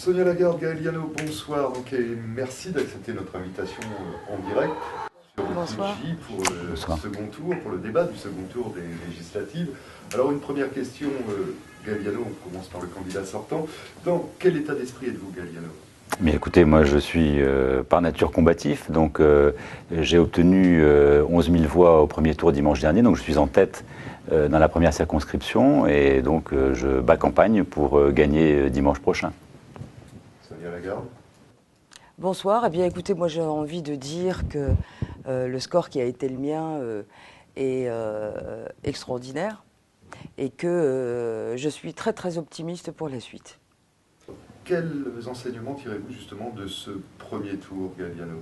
Sonia Lagarde, Gaël Liano, bonsoir. Donc, et merci d'accepter notre invitation en direct sur Bonsoir. TJ pour le second tour, pour le débat du second tour des législatives. Alors, une première question, Gaël Liano, on commence par le candidat sortant. Dans quel état d'esprit êtes-vous, Gaël Liano? Mais écoutez, moi je suis par nature combatif, donc j'ai obtenu 11 000 voix au premier tour dimanche dernier, donc je suis en tête dans la première circonscription et donc je bats campagne pour gagner dimanche prochain. Sonia Lagarde. Bonsoir. Eh bien, écoutez, moi j'ai envie de dire que le score qui a été le mien est extraordinaire et que je suis très très optimiste pour la suite. Quels enseignements tirez-vous justement de ce premier tour, Gaël Liano?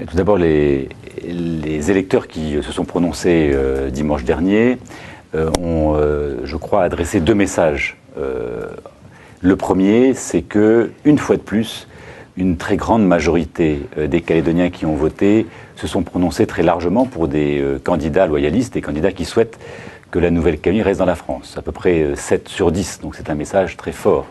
Tout d'abord, les électeurs qui se sont prononcés dimanche dernier ont, je crois, adressé deux messages. Le premier, c'est que, une fois de plus, une très grande majorité des Calédoniens qui ont voté se sont prononcés très largement pour des candidats loyalistes, des candidats qui souhaitent que la Nouvelle-Calédonie reste dans la France. À peu près 7 sur 10, donc c'est un message très fort.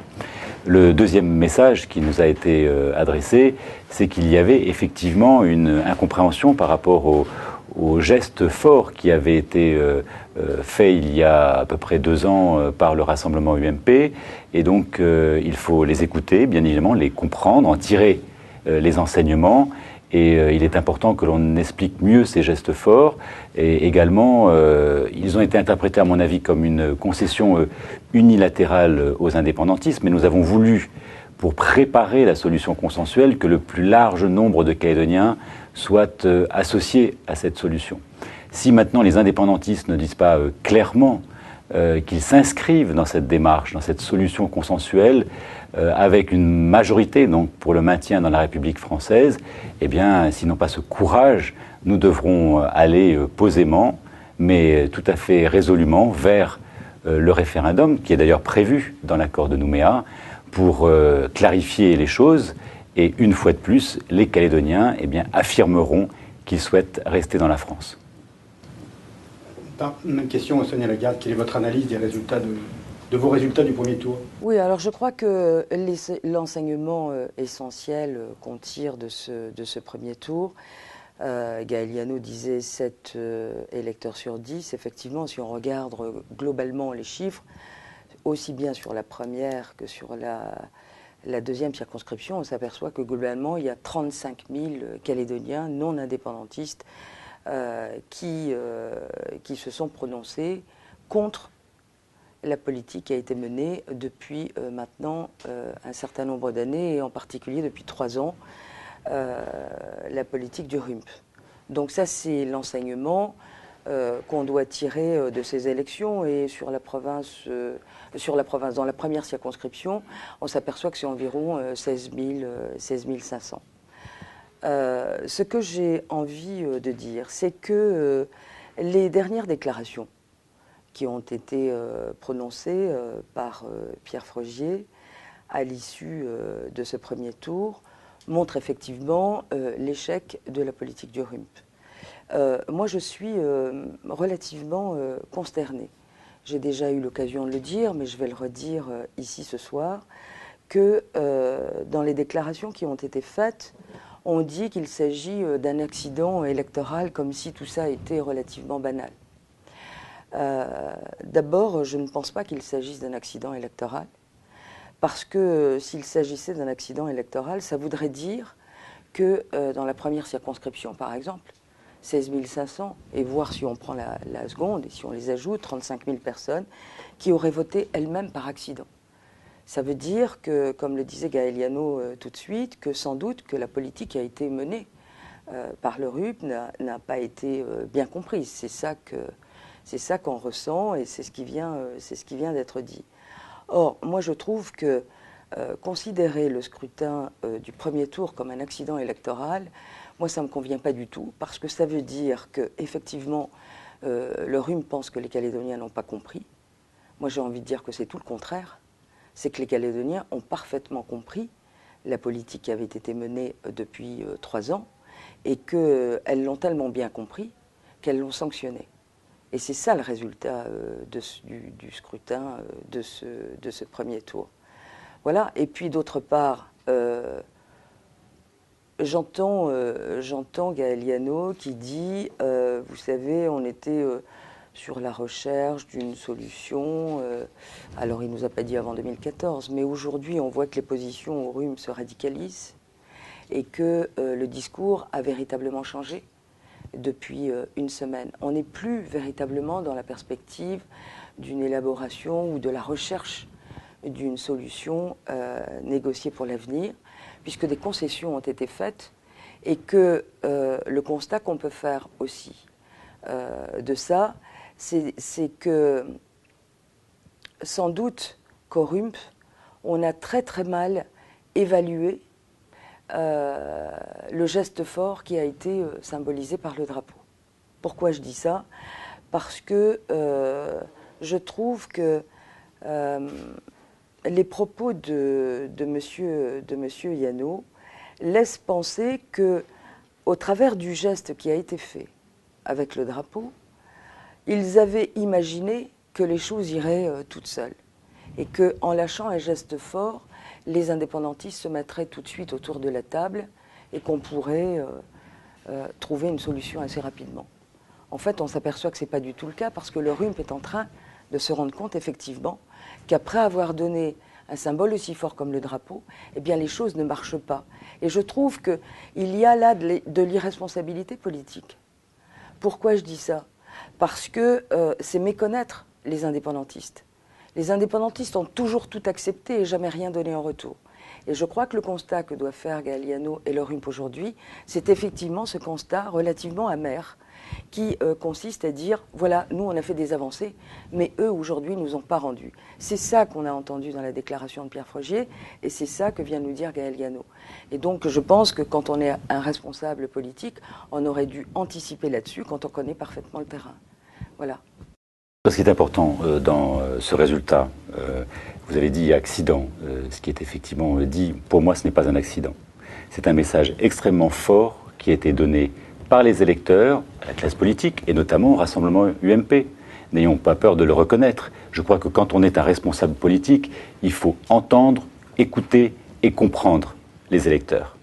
Le deuxième message qui nous a été adressé, c'est qu'il y avait effectivement une incompréhension par rapport au geste fort qui avait été fait il y a à peu près 2 ans par le rassemblement UMP. Et donc il faut les écouter, bien évidemment, les comprendre, en tirer les enseignements. Et il est important que l'on explique mieux ces gestes forts. Et également, ils ont été interprétés, à mon avis, comme une concession unilatérale aux indépendantistes. Mais nous avons voulu, pour préparer la solution consensuelle, que le plus large nombre de Calédoniens soient associés à cette solution. Si maintenant les indépendantistes ne disent pas clairement qu'ils s'inscrivent dans cette démarche, dans cette solution consensuelle, avec une majorité donc, pour le maintien dans la République française, eh bien, s'ils n'ont pas ce courage, nous devrons aller posément, mais tout à fait résolument, vers le référendum, qui est d'ailleurs prévu dans l'accord de Nouméa, pour clarifier les choses. Et une fois de plus, les Calédoniens eh bien, affirmeront qu'ils souhaitent rester dans la France. Une question à Sonia Lagarde. Quelle est votre analyse des résultats de vos résultats du premier tour? Oui, alors je crois que l'enseignement essentiel qu'on tire de ce premier tour, Gaël Liano disait 7 électeurs sur 10. Effectivement, si on regarde globalement les chiffres, aussi bien sur la première que sur la deuxième circonscription, on s'aperçoit que globalement, il y a 35 000 Calédoniens non indépendantistes qui se sont prononcés contre la politique qui a été menée depuis maintenant un certain nombre d'années, et en particulier depuis 3 ans, la politique du RUMP. Donc ça, c'est l'enseignement qu'on doit tirer de ces élections. Et sur la province, dans la première circonscription, on s'aperçoit que c'est environ 16 500. Ce que j'ai envie de dire, c'est que les dernières déclarations qui ont été prononcées par Pierre Frogier à l'issue de ce premier tour montrent effectivement l'échec de la politique du RUMP. Moi, je suis relativement consternée. J'ai déjà eu l'occasion de le dire, mais je vais le redire ici ce soir, que dans les déclarations qui ont été faites, on dit qu'il s'agit d'un accident électoral, comme si tout ça était relativement banal. D'abord, je ne pense pas qu'il s'agisse d'un accident électoral, parce que s'il s'agissait d'un accident électoral, ça voudrait dire que dans la première circonscription, par exemple, 16 500, et voir si on prend la seconde, et si on les ajoute, 35 000 personnes, qui auraient voté elles-mêmes par accident. Ça veut dire que, comme le disait Gaël Liano tout de suite, que sans doute que la politique qui a été menée par le RUP n'a pas été bien comprise. C'est ça qu'on ressent, et c'est ce qui vient d'être dit. Or, moi je trouve que considérer le scrutin du premier tour comme un accident électoral, moi ça ne me convient pas du tout, parce que ça veut dire qu'effectivement le RUP pense que les Calédoniens n'ont pas compris. Moi j'ai envie de dire que c'est tout le contraire. C'est que les Calédoniens ont parfaitement compris la politique qui avait été menée depuis 3 ans, et qu'elles l'ont tellement bien compris qu'elles l'ont sanctionnée. Et c'est ça le résultat du scrutin de ce premier tour. Voilà. Et puis d'autre part, j'entends Gaël qui dit, vous savez, on était sur la recherche d'une solution. Alors il ne nous a pas dit avant 2014, mais aujourd'hui on voit que les positions au rhume se radicalisent et que le discours a véritablement changé depuis une semaine. On n'est plus véritablement dans la perspective d'une élaboration ou de la recherche d'une solution négociée pour l'avenir, puisque des concessions ont été faites et que le constat qu'on peut faire aussi de ça, c'est que sans doute qu'au RUMP, on a très très mal évalué le geste fort qui a été symbolisé par le drapeau. Pourquoi je dis ça? Parce que je trouve que les propos de monsieur Yano laissent penser que, au travers du geste qui a été fait avec le drapeau, ils avaient imaginé que les choses iraient toutes seules et qu'en lâchant un geste fort, les indépendantistes se mettraient tout de suite autour de la table et qu'on pourrait trouver une solution assez rapidement. En fait, on s'aperçoit que ce n'est pas du tout le cas parce que le RUMP est en train de se rendre compte effectivement qu'après avoir donné un symbole aussi fort comme le drapeau, eh bien les choses ne marchent pas. Et je trouve qu'il y a là de l'irresponsabilité politique. Pourquoi je dis ça? Parce que c'est méconnaître les indépendantistes. Les indépendantistes ont toujours tout accepté et jamais rien donné en retour. Et je crois que le constat que doivent faire Gaël Yano et le RUMP aujourd'hui, c'est effectivement ce constat relativement amer qui consiste à dire, voilà, nous on a fait des avancées, mais eux aujourd'hui ne nous ont pas rendu. C'est ça qu'on a entendu dans la déclaration de Pierre Frogier et c'est ça que vient nous dire Gaël Yano. Et donc je pense que quand on est un responsable politique, on aurait dû anticiper là-dessus quand on connaît parfaitement le terrain. Voilà. Ce qui est important dans ce résultat, vous avez dit accident, ce qui est effectivement dit, pour moi ce n'est pas un accident. C'est un message extrêmement fort qui a été donné par les électeurs, à la classe politique, et notamment au Rassemblement UMP. N'ayons pas peur de le reconnaître. Je crois que quand on est un responsable politique, il faut entendre, écouter et comprendre les électeurs.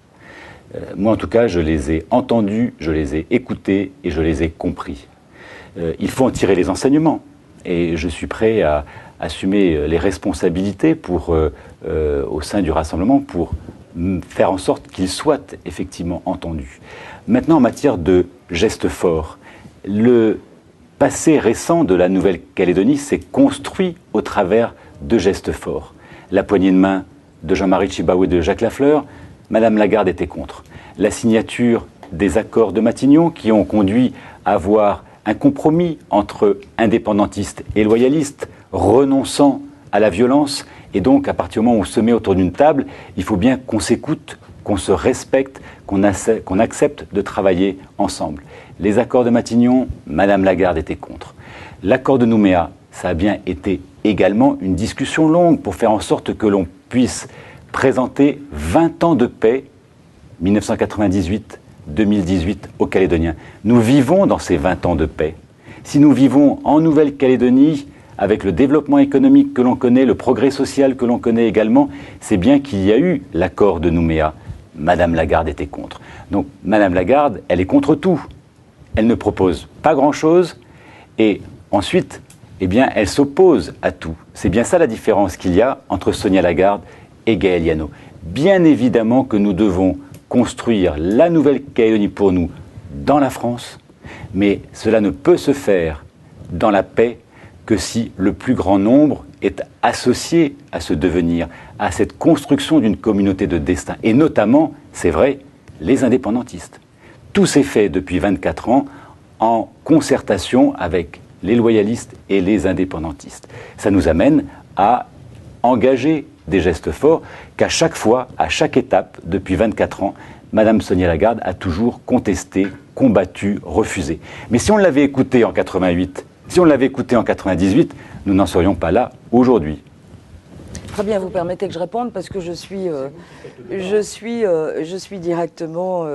Moi, en tout cas, je les ai entendus, je les ai écoutés et je les ai compris. Il faut en tirer les enseignements. Et je suis prêt à assumer les responsabilités au sein du Rassemblement pour faire en sorte qu'ils soient effectivement entendus. Maintenant, en matière de gestes forts, le passé récent de la Nouvelle-Calédonie s'est construit au travers de gestes forts. La poignée de main de Jean-Marie Tjibaou et de Jacques Lafleur, Madame Lagarde était contre. La signature des accords de Matignon qui ont conduit à avoir un compromis entre indépendantistes et loyalistes, renonçant à la violence. Et donc, à partir du moment où on se met autour d'une table, il faut bien qu'on s'écoute, qu'on se respecte, qu'on accepte de travailler ensemble. Les accords de Matignon, Madame Lagarde était contre. L'accord de Nouméa, ça a bien été également une discussion longue pour faire en sorte que l'on puisse présenter 20 ans de paix, 1998-2018 aux Calédoniens. Nous vivons dans ces 20 ans de paix. Si nous vivons en Nouvelle-Calédonie, avec le développement économique que l'on connaît, le progrès social que l'on connaît également, c'est bien qu'il y a eu l'accord de Nouméa. Madame Lagarde était contre. Donc Madame Lagarde, elle est contre tout. Elle ne propose pas grand-chose et ensuite, eh bien, elle s'oppose à tout. C'est bien ça la différence qu'il y a entre Sonia Lagarde et Gaël Yano. Bien évidemment que nous devons construire la Nouvelle-Calédonie pour nous dans la France, mais cela ne peut se faire dans la paix que si le plus grand nombre est associé à ce devenir, à cette construction d'une communauté de destin, et notamment, c'est vrai, les indépendantistes. Tout s'est fait depuis 24 ans en concertation avec les loyalistes et les indépendantistes. Ça nous amène à engager des gestes forts qu'à chaque fois, à chaque étape, depuis 24 ans, Madame Sonia Lagarde a toujours contesté, combattu, refusé. Mais si on l'avait écouté en 88, si on l'avait écouté en 98, nous n'en serions pas là aujourd'hui. Très bien, vous permettez que je réponde parce que je suis directement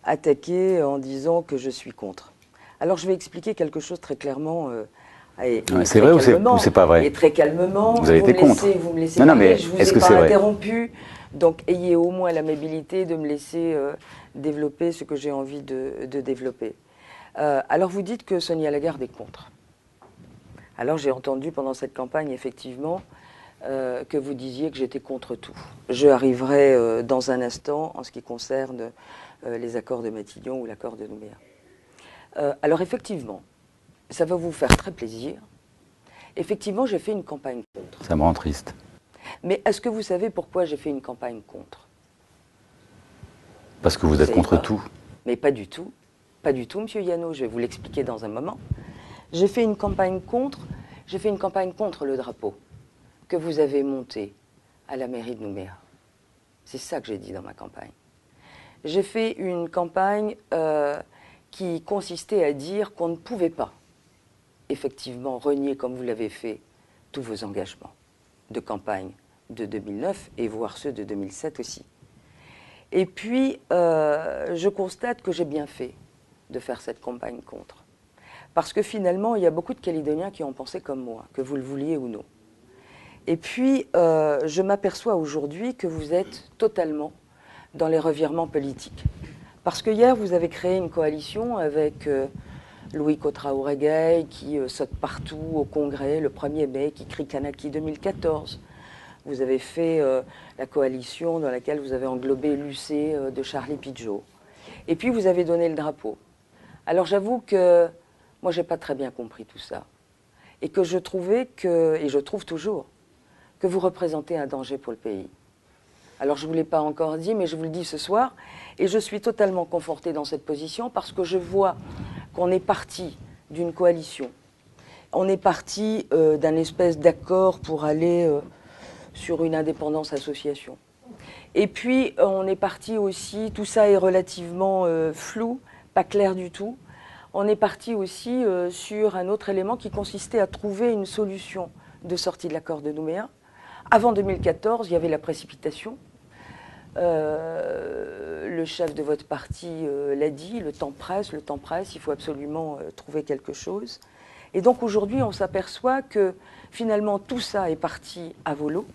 attaquée en disant que je suis contre. Alors je vais expliquer quelque chose très clairement C'est vrai ou c'est pas vrai? Et très calmement, vous avez été contre. Vous me laissez non, parler, mais je vous est-ce ai que pas c'est vrai? interrompu. Donc ayez au moins l'amabilité de me laisser développer ce que j'ai envie de développer. Alors vous dites que Sonia Lagarde est contre. Alors j'ai entendu pendant cette campagne effectivement que vous disiez que j'étais contre tout. Je arriverai dans un instant en ce qui concerne les accords de Matignon ou l'accord de Nouméa. Alors effectivement, ça va vous faire très plaisir. Effectivement, j'ai fait une campagne contre. Ça me rend triste. Mais est-ce que vous savez pourquoi j'ai fait une campagne contre? Parce que vous êtes contre tout. Mais pas du tout. Pas du tout, Monsieur Yano. Je vais vous l'expliquer dans un moment. J'ai fait une campagne contre. J'ai fait une campagne contre le drapeau que vous avez monté à la mairie de Nouméa. C'est ça que j'ai dit dans ma campagne. J'ai fait une campagne qui consistait à dire qu'on ne pouvait pas, effectivement, renier, comme vous l'avez fait, tous vos engagements de campagne de 2009 et voire ceux de 2007 aussi. Et puis, je constate que j'ai bien fait de faire cette campagne contre. Parce que finalement, il y a beaucoup de Calédoniens qui ont pensé comme moi, que vous le vouliez ou non. Et puis, je m'aperçois aujourd'hui que vous êtes totalement dans les revirements politiques. Parce que hier, vous avez créé une coalition avec Louis Traoré qui saute partout au Congrès le 1er mai, qui crie Kanaki 2014. Vous avez fait la coalition dans laquelle vous avez englobé l'UC de Charlie Pidgeot. Et puis, vous avez donné le drapeau. Alors, j'avoue que moi, je n'ai pas très bien compris tout ça. Et que je trouvais que, et je trouve toujours, que vous représentez un danger pour le pays. Alors, je ne vous l'ai pas encore dit, mais je vous le dis ce soir. Et je suis totalement confortée dans cette position parce que je vois qu'on est parti d'une coalition. On est parti d'un espèce d'accord pour aller sur une indépendance association. Et puis, on est parti aussi, tout ça est relativement flou, pas clair du tout. On est parti aussi sur un autre élément qui consistait à trouver une solution de sortie de l'accord de Nouméa. Avant 2014, il y avait la précipitation. Le chef de votre parti l'a dit, le temps presse, il faut absolument trouver quelque chose. Et donc aujourd'hui, on s'aperçoit que finalement tout ça est parti à volo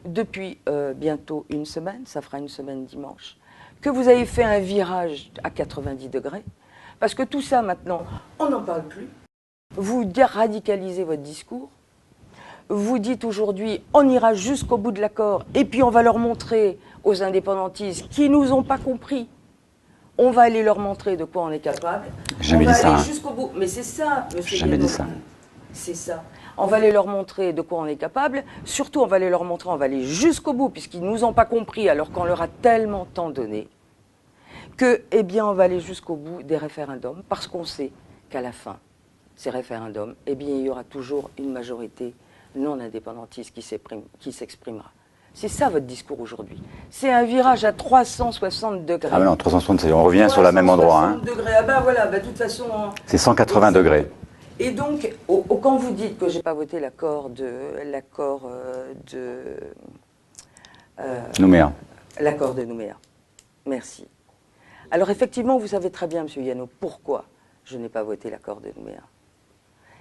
depuis bientôt une semaine, ça fera une semaine dimanche, que vous avez fait un virage à 90 degrés, parce que tout ça maintenant, on n'en parle plus. Vous radicalisez votre discours. Vous dites aujourd'hui, on ira jusqu'au bout de l'accord, et puis on va leur montrer aux indépendantistes qui nous ont pas compris. On va aller leur montrer de quoi on est capable. Jamais dit ça. On va aller jusqu'au bout. Mais c'est ça, monsieur. Jamais dit ça. C'est ça. On va aller leur montrer de quoi on est capable. Surtout, on va aller leur montrer, on va aller jusqu'au bout, puisqu'ils ne nous ont pas compris, alors qu'on leur a tellement tant donné, que, eh bien, on va aller jusqu'au bout des référendums, parce qu'on sait qu'à la fin, ces référendums, eh bien, il y aura toujours une majorité non indépendantiste qui s'exprimera. C'est ça votre discours aujourd'hui. C'est un virage à 360 degrés. Ah mais non, 360, on revient sur le même endroit. 360 degrés, ah ben voilà, de toute façon... C'est 180 degrés. Et donc, quand vous dites que je n'ai pas voté l'accord de Nouméa. L'accord de Nouméa. Merci. Alors effectivement, vous savez très bien, M. Yano, pourquoi je n'ai pas voté l'accord de Nouméa.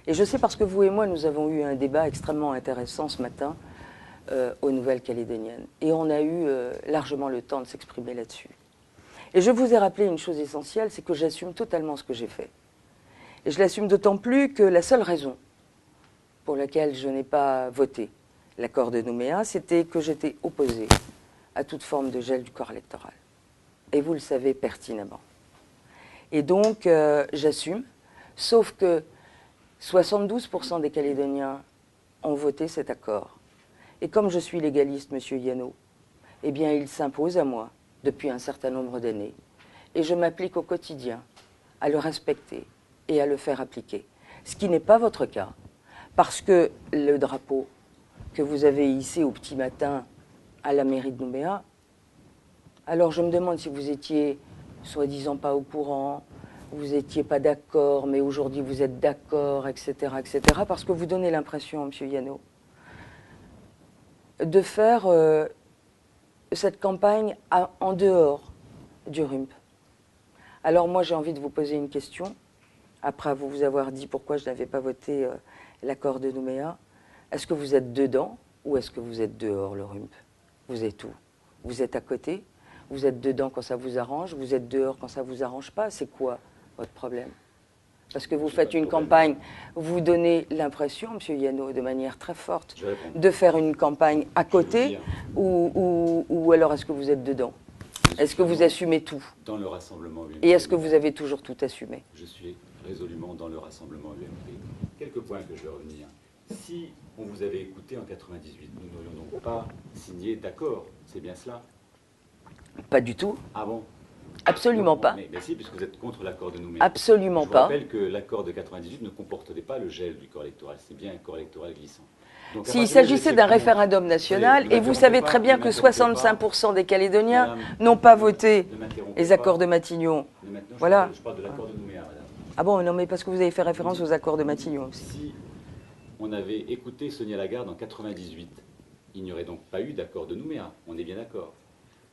Et je sais parce que vous et moi, nous avons eu un débat extrêmement intéressant ce matin aux Nouvelles-Calédoniennes. Et on a eu largement le temps de s'exprimer là-dessus. Et je vous ai rappelé une chose essentielle, c'est que j'assume totalement ce que j'ai fait. Et je l'assume d'autant plus que la seule raison pour laquelle je n'ai pas voté l'accord de Nouméa, c'était que j'étais opposée à toute forme de gel du corps électoral. Et vous le savez pertinemment. Et donc, j'assume, sauf que 72% des Calédoniens ont voté cet accord. Et comme je suis légaliste, Monsieur Yano, eh bien, il s'impose à moi depuis un certain nombre d'années. Et je m'applique au quotidien à le respecter et à le faire appliquer. Ce qui n'est pas votre cas, parce que le drapeau que vous avez hissé au petit matin à la mairie de Nouméa, alors je me demande si vous étiez soi-disant pas au courant, vous n'étiez pas d'accord, mais aujourd'hui vous êtes d'accord, etc., etc., parce que vous donnez l'impression, M. Yano, de faire cette campagne en dehors du RUMP. Alors moi j'ai envie de vous poser une question. après vous avoir dit pourquoi je n'avais pas voté l'accord de Nouméa, est-ce que vous êtes dedans ou est-ce que vous êtes dehors, le RUMP? Vous êtes où? Vous êtes à côté? Vous êtes dedans quand ça vous arrange? Vous êtes dehors quand ça vous arrange pas? C'est quoi votre problème? Parce que vous faites une campagne, vous donnez l'impression, M. Yano, de manière très forte, de faire une campagne à côté, ou alors est-ce que vous êtes dedans? Est-ce que vous assumez tout? Dans le rassemblement UMP. Et est-ce que vous avez toujours tout assumé? Je suis résolument dans le rassemblement UMP. Quelques points que je vais revenir. Si on vous avait écouté en 98, nous n'aurions donc pas signé d'accord. C'est bien cela? Pas du tout. Ah bon? Absolument pas. Mais si, puisque vous êtes contre l'accord de Nouméa. Absolument Je pas. vous rappelle que l'accord de 98 ne comportait pas le gel du corps électoral. C'est bien un corps électoral glissant. Donc, S'il s'agissait d'un référendum national, et vous savez très bien que 65% des Calédoniens n'ont pas voté les accords de Matignon. Voilà. Je parle de l'accord de Nouméa, madame. Ah bon, non, mais parce que vous avez fait référence aux accords de Matignon aussi. Si on avait écouté Sonia Lagarde en 98, il n'y aurait donc pas eu d'accord de Nouméa. On est bien d'accord.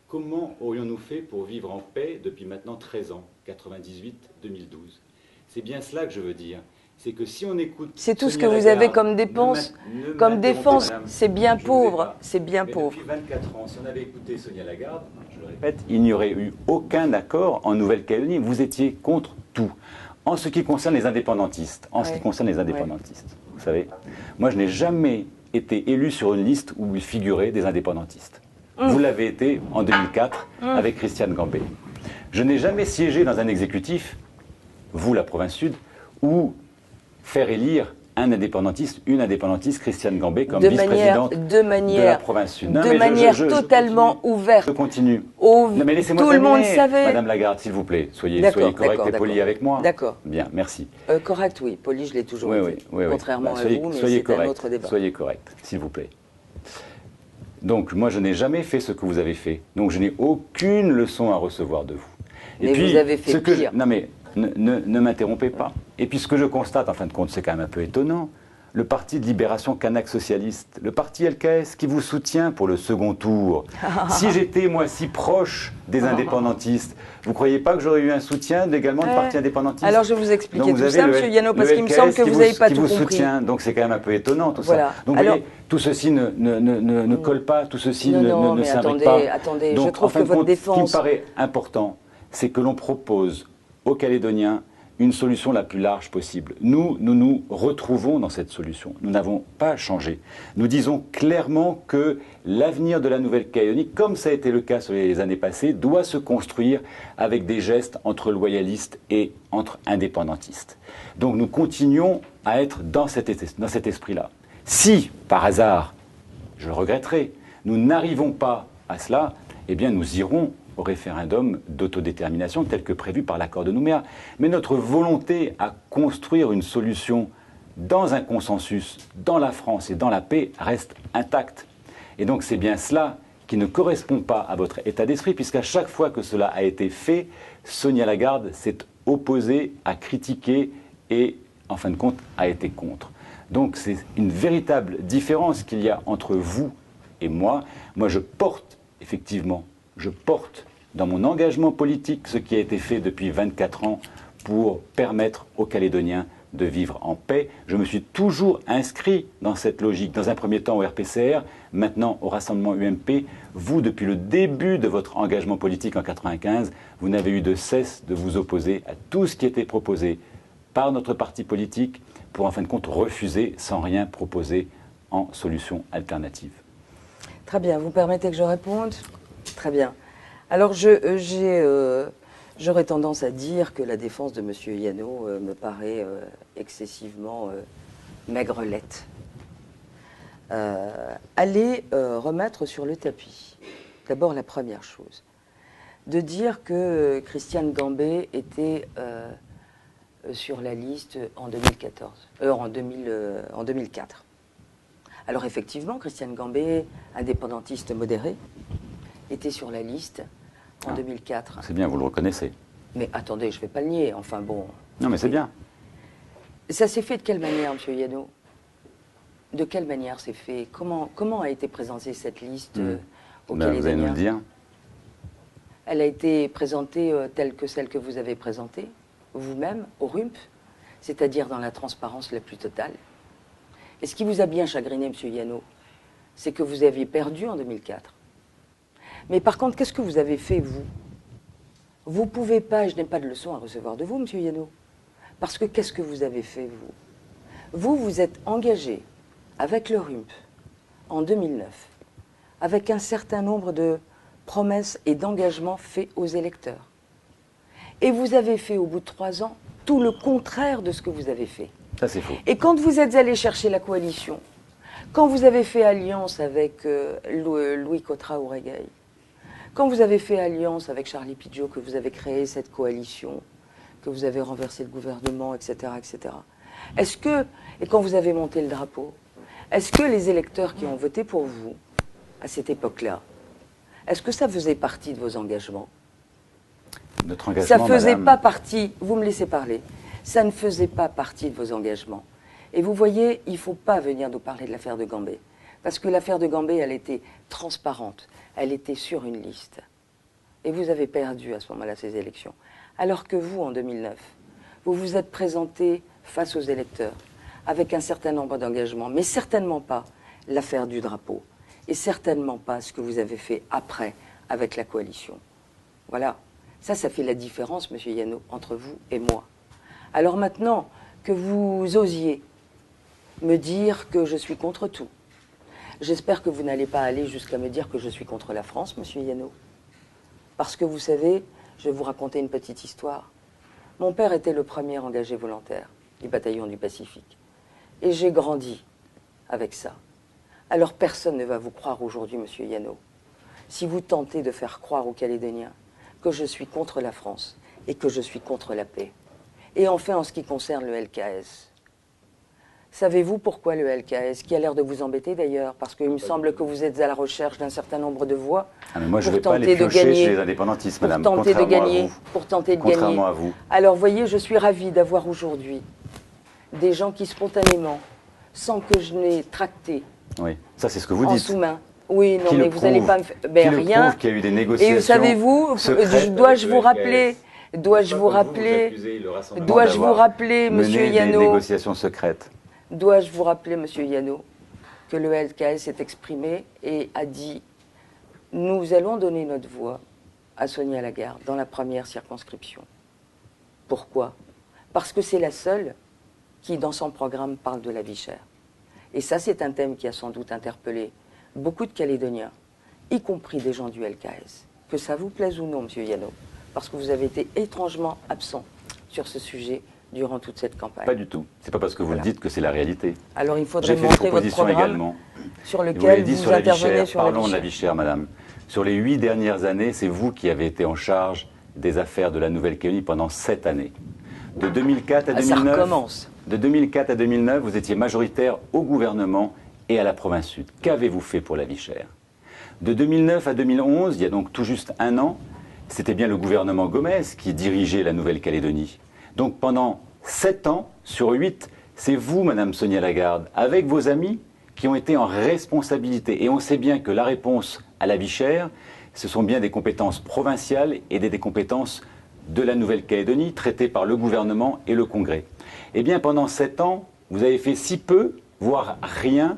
Comment aurions-nous fait pour vivre en paix depuis maintenant 13 ans, 98-2012? C'est bien cela que je veux dire. C'est que si on écoute... C'est tout ce que vous avez comme dépense, comme défense. C'est bien pauvre. C'est bien pauvre. Depuis 24 ans, si on avait écouté Sonia Lagarde, je le répète, il n'y aurait eu aucun accord en Nouvelle-Calédonie. Vous étiez contre tout. En ce qui concerne les indépendantistes, vous savez, moi je n'ai jamais été élu sur une liste où il figurait des indépendantistes. Vous l'avez été en 2004 avec Christiane Gambé. Je n'ai jamais siégé dans un exécutif, vous la province sud, où faire élire un indépendantiste, une indépendantiste, Christiane Gambé, comme vice-présidente de la province sud. De manière totalement ouverte. Je continue. Non, mais laissez-moi tout le monde terminer, savait. Madame Lagarde, s'il vous plaît, soyez correcte et polie avec moi. D'accord. Bien, merci. Correct, oui. Poli, je l'ai toujours été. Contrairement à vous, mais c'est un autre débat. Soyez correct, s'il vous plaît. Donc, moi, je n'ai jamais fait ce que vous avez fait. Donc, je n'ai aucune leçon à recevoir de vous. Mais vous avez fait pire. Non, mais ne m'interrompez pas. Et puis, ce que je constate, en fin de compte, c'est quand même un peu étonnant. Le parti de libération Kanak socialiste, le parti LKS qui vous soutient pour le second tour. Si j'étais, moi, si proche des indépendantistes, vous ne croyez pas que j'aurais eu un soutien également du parti indépendantiste? Alors, je vais vous expliquer tout ça, M. Yano, parce qu'il me semble que vous n'avez pas tout compris. Soutient, donc c'est quand même un peu étonnant, tout ça. Donc, vous voyez, tout ceci ne colle pas, tout ceci ne s'imbrique pas. Attendez, donc, je trouve en fin que de votre compte, défense... Ce qui me paraît important, c'est que l'on propose aux Calédoniens une solution la plus large possible. Nous nous retrouvons dans cette solution. Nous n'avons pas changé. Nous disons clairement que l'avenir de la Nouvelle-Calédonie, comme ça a été le cas sur les années passées, doit se construire avec des gestes entre loyalistes et entre indépendantistes. Donc nous continuons à être dans cet esprit-là. Si, par hasard, je le regretterai, nous n'arrivons pas à cela, eh bien nous irons au référendum d'autodétermination tel que prévu par l'accord de Nouméa. Mais notre volonté à construire une solution dans un consensus, dans la France et dans la paix, reste intacte. Et donc c'est bien cela qui ne correspond pas à votre état d'esprit, puisqu'à chaque fois que cela a été fait, Sonia Lagarde s'est opposée, a critiqué et, en fin de compte, a été contre. Donc c'est une véritable différence qu'il y a entre vous et moi. Moi, je porte dans mon engagement politique ce qui a été fait depuis 24 ans pour permettre aux Calédoniens de vivre en paix. Je me suis toujours inscrit dans cette logique, dans un premier temps au RPCR, maintenant au Rassemblement UMP. Vous, depuis le début de votre engagement politique en 1995, vous n'avez eu de cesse de vous opposer à tout ce qui était proposé par notre parti politique pour en fin de compte refuser sans rien proposer en solution alternative. Très bien, vous permettez que je réponde? Très bien. Alors, j'aurais tendance à dire que la défense de M. Yano me paraît excessivement maigrelette. Allez remettre sur le tapis, d'abord la première chose, de dire que Christiane Gambé était sur la liste en 2004. Alors effectivement, Christiane Gambé, indépendantiste modérée, était sur la liste en 2004. C'est bien, vous le reconnaissez. Mais attendez, je ne vais pas le nier, enfin bon. Non mais c'est bien. Ça s'est fait de quelle manière, M. Yano? De quelle manière c'est fait? Comment a été présentée cette liste aux Calédoniens? Vous allez nous le dire. Elle a été présentée telle que celle que vous avez présentée, vous-même, au RUMP. c'est-à-dire dans la transparence la plus totale. Et ce qui vous a bien chagriné, M. Yano, c'est que vous aviez perdu en 2004. Mais par contre, qu'est-ce que vous avez fait, vous? Vous ne pouvez pas, je n'ai pas de leçon à recevoir de vous, M. Yano, parce que qu'est-ce que vous avez fait, vous? Vous, vous êtes engagé avec le RUMP en 2009, avec un certain nombre de promesses et d'engagements faits aux électeurs. Et vous avez fait, au bout de 3 ans, tout le contraire de ce que vous avez fait. Ça, c'est faux. Et quand vous êtes allé chercher la coalition, quand vous avez fait alliance avec Louis Cotra-Ouregaï, quand vous avez fait alliance avec Charlie Pidgeot, que vous avez créé cette coalition, que vous avez renversé le gouvernement, etc., etc., est-ce que, et quand vous avez monté le drapeau, est-ce que les électeurs qui ont voté pour vous, à cette époque-là, est-ce que ça faisait partie de vos engagements? Notre engagement, ça ne faisait madame, pas partie, vous me laissez parler, ça ne faisait pas partie de vos engagements. Et vous voyez, il ne faut pas venir nous parler de l'affaire de Gambé. Parce que l'affaire de Gambé, elle était transparente, elle était sur une liste. Et vous avez perdu à ce moment-là ces élections. Alors que vous, en 2009, vous vous êtes présenté face aux électeurs avec un certain nombre d'engagements, mais certainement pas l'affaire du drapeau, et certainement pas ce que vous avez fait après avec la coalition. Voilà. Ça fait la différence, M. Yano, entre vous et moi. Alors maintenant que vous osiez me dire que je suis contre tout, j'espère que vous n'allez pas aller jusqu'à me dire que je suis contre la France, M. Yano. Parce que vous savez, je vais vous raconter une petite histoire. Mon père était le premier engagé volontaire du bataillon du Pacifique. Et j'ai grandi avec ça. Alors personne ne va vous croire aujourd'hui, M. Yano, si vous tentez de faire croire aux Calédoniens que je suis contre la France et que je suis contre la paix. Et enfin, en ce qui concerne le LKS, savez-vous pourquoi le LKS, qui a l'air de vous embêter d'ailleurs, parce qu'il me semble que vous êtes à la recherche d'un certain nombre de voix mais moi, je ne pour vais pas tenter les de piocher gagner, chez les indépendantistes, pour madame, tenter de contrairement à gagner, vous. pour tenter de gagner. Contrairement à vous. Alors, voyez, je suis ravie d'avoir aujourd'hui des gens qui spontanément, sans que je n'ai tracté, Oui, ça c'est ce que vous en dites. sous-main. Oui, non, Qui mais le vous n'allez prouve pas me faire... Qui Ben, le rien. prouve qu'il y a eu des négociations Et savez-vous, secrètes dois-je avec vous le rappeler, LKS. dois-je vous rappeler, dois-je vous rappeler, Monsieur Mener des Yano, négociations secrètes. dois-je vous rappeler, Monsieur Yano, que le LKS s'est exprimé et a dit « Nous allons donner notre voix à Sonia Lagarde dans la première circonscription. » Pourquoi? Parce que c'est la seule qui, dans son programme, parle de la vie chère. Et ça, c'est un thème qui a sans doute interpellé beaucoup de Calédoniens, y compris des gens du LKS. Que ça vous plaise ou non, Monsieur Yano, parce que vous avez été étrangement absent sur ce sujet durant toute cette campagne. Pas du tout. C'est pas parce que vous Voilà. le dites que c'est la réalité. Alors il faudrait J'ai fait des montrer votre propositions programme également. sur Et vous lequel l'avez dit vous sur la vie intervenez chère. sur la Parlons vie de la chère. vie chère, madame. Sur les 8 dernières années, c'est vous qui avez été en charge des affaires de la Nouvelle-Calédonie pendant 7 années. De 2004 à Ah, ça 2009, recommence. de 2004 à 2009, vous étiez majoritaire au gouvernement et à la province sud. Qu'avez-vous fait pour la vie chère? De 2009 à 2011, il y a donc tout juste un an, c'était bien le gouvernement Gomez qui dirigeait la Nouvelle-Calédonie. Donc pendant 7 ans sur 8, c'est vous, madame Sonia Lagarde, avec vos amis, qui ont été en responsabilité. Et on sait bien que la réponse à la vie chère, ce sont bien des compétences provinciales et des compétences de la Nouvelle-Calédonie, traitées par le gouvernement et le Congrès. Eh bien, pendant 7 ans, vous avez fait si peu, voire rien,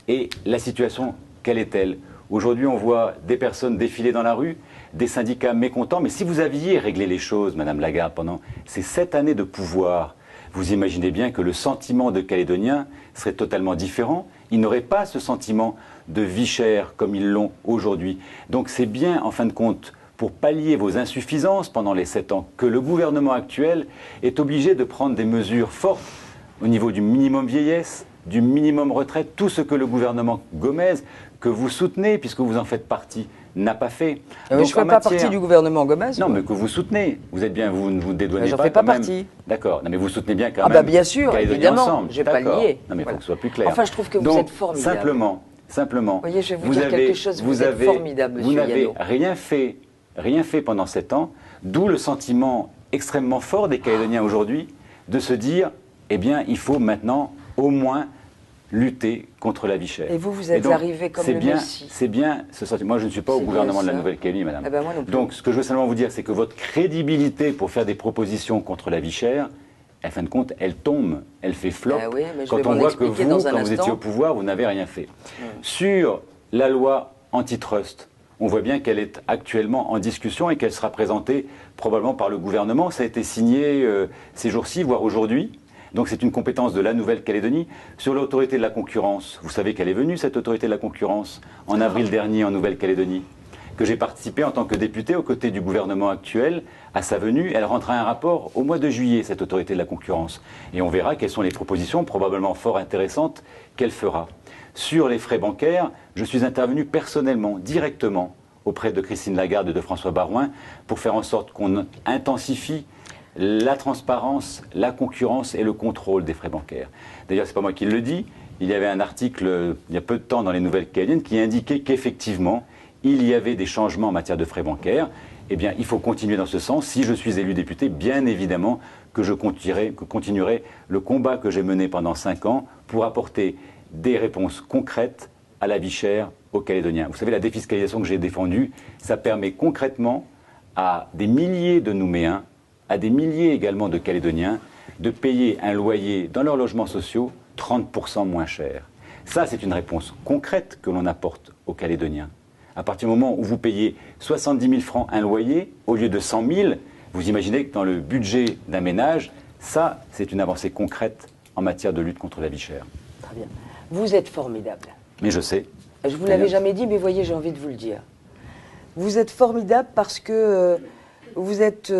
et la situation, quelle est-elle? Aujourd'hui, on voit des personnes défiler dans la rue, des syndicats mécontents, mais si vous aviez réglé les choses, madame Lagarde, pendant ces 7 années de pouvoir, vous imaginez bien que le sentiment de Calédoniens serait totalement différent. Ils n'auraient pas ce sentiment de vie chère comme ils l'ont aujourd'hui. Donc c'est bien, en fin de compte, pour pallier vos insuffisances pendant les 7 ans, que le gouvernement actuel est obligé de prendre des mesures fortes au niveau du minimum vieillesse, du minimum retraite, tout ce que le gouvernement Gomez, que vous soutenez, puisque vous en faites partie, n'a pas fait. Mais Donc, je ne fais en pas matière- partie du gouvernement Gomez. Non, moi. mais que vous soutenez. Vous êtes bien, vous ne vous dédouanez Mais j'en pas. fais pas quand même. partie. D'accord. Non, mais vous soutenez bien quand Ah même. bah bien sûr, Calédonie évidemment. ensemble. Je vais pas D'accord. lier. Non, mais il Voilà. faut que ce soit plus clair. Enfin, je trouve que vous Donc, êtes formidable. Simplement. Voyez, je vais vous dire quelque chose, vous êtes formidable, Vous monsieur n'avez Yano. rien fait pendant 7 ans, d'où le sentiment extrêmement fort des Calédoniens aujourd'hui de se dire, eh bien, il faut maintenant au moins lutter contre la vie chère. Et vous êtes donc, arrivé comme c'est le bien, Messie. C'est bien ce sentiment. Moi, je ne suis pas au C'est gouvernement bien de la ça. Nouvelle-Calédonie, madame. Eh ben, moi non plus. Donc, ce que je veux simplement vous dire, c'est que votre crédibilité pour faire des propositions contre la vie chère, en fin de compte, elle tombe, elle fait flop, Ah oui, mais je quand vais on m'en voit que expliquer vous, dans un quand vous instant. étiez au pouvoir, vous n'avez rien fait. Sur la loi antitrust, on voit bien qu'elle est actuellement en discussion et qu'elle sera présentée probablement par le gouvernement. Ça a été signé ces jours-ci, voire aujourd'hui. Donc c'est une compétence de la Nouvelle-Calédonie. Sur l'autorité de la concurrence, vous savez qu'elle est venue, cette autorité de la concurrence, en avril dernier en Nouvelle-Calédonie, que j'ai participé en tant que député aux côtés du gouvernement actuel à sa venue. Elle rendra un rapport au mois de juillet, cette autorité de la concurrence. Et on verra quelles sont les propositions, probablement fort intéressantes, qu'elle fera. Sur les frais bancaires, je suis intervenu personnellement, directement, auprès de Christine Lagarde et de François Baroin, pour faire en sorte qu'on intensifie la transparence, la concurrence et le contrôle des frais bancaires. D'ailleurs, ce n'est pas moi qui le dis, il y avait un article il y a peu de temps dans les Nouvelles Calédoniennes qui indiquait qu'effectivement, il y avait des changements en matière de frais bancaires. Eh bien, il faut continuer dans ce sens. Si je suis élu député, bien évidemment que je continuerai le combat que j'ai mené pendant 5 ans pour apporter des réponses concrètes à la vie chère aux Calédoniens. Vous savez, la défiscalisation que j'ai défendue, ça permet concrètement à des milliers de Nouméens, à des milliers également de Calédoniens, de payer un loyer dans leurs logements sociaux 30% moins cher. Ça, c'est une réponse concrète que l'on apporte aux Calédoniens. À partir du moment où vous payez 70 000 francs un loyer, au lieu de 100 000, vous imaginez que dans le budget d'un ménage, ça, c'est une avancée concrète en matière de lutte contre la vie chère. Très bien. Vous êtes formidable. Mais je sais. Je ne vous l'avais jamais dit, mais voyez, j'ai envie de vous le dire. Vous êtes formidable parce que vous êtes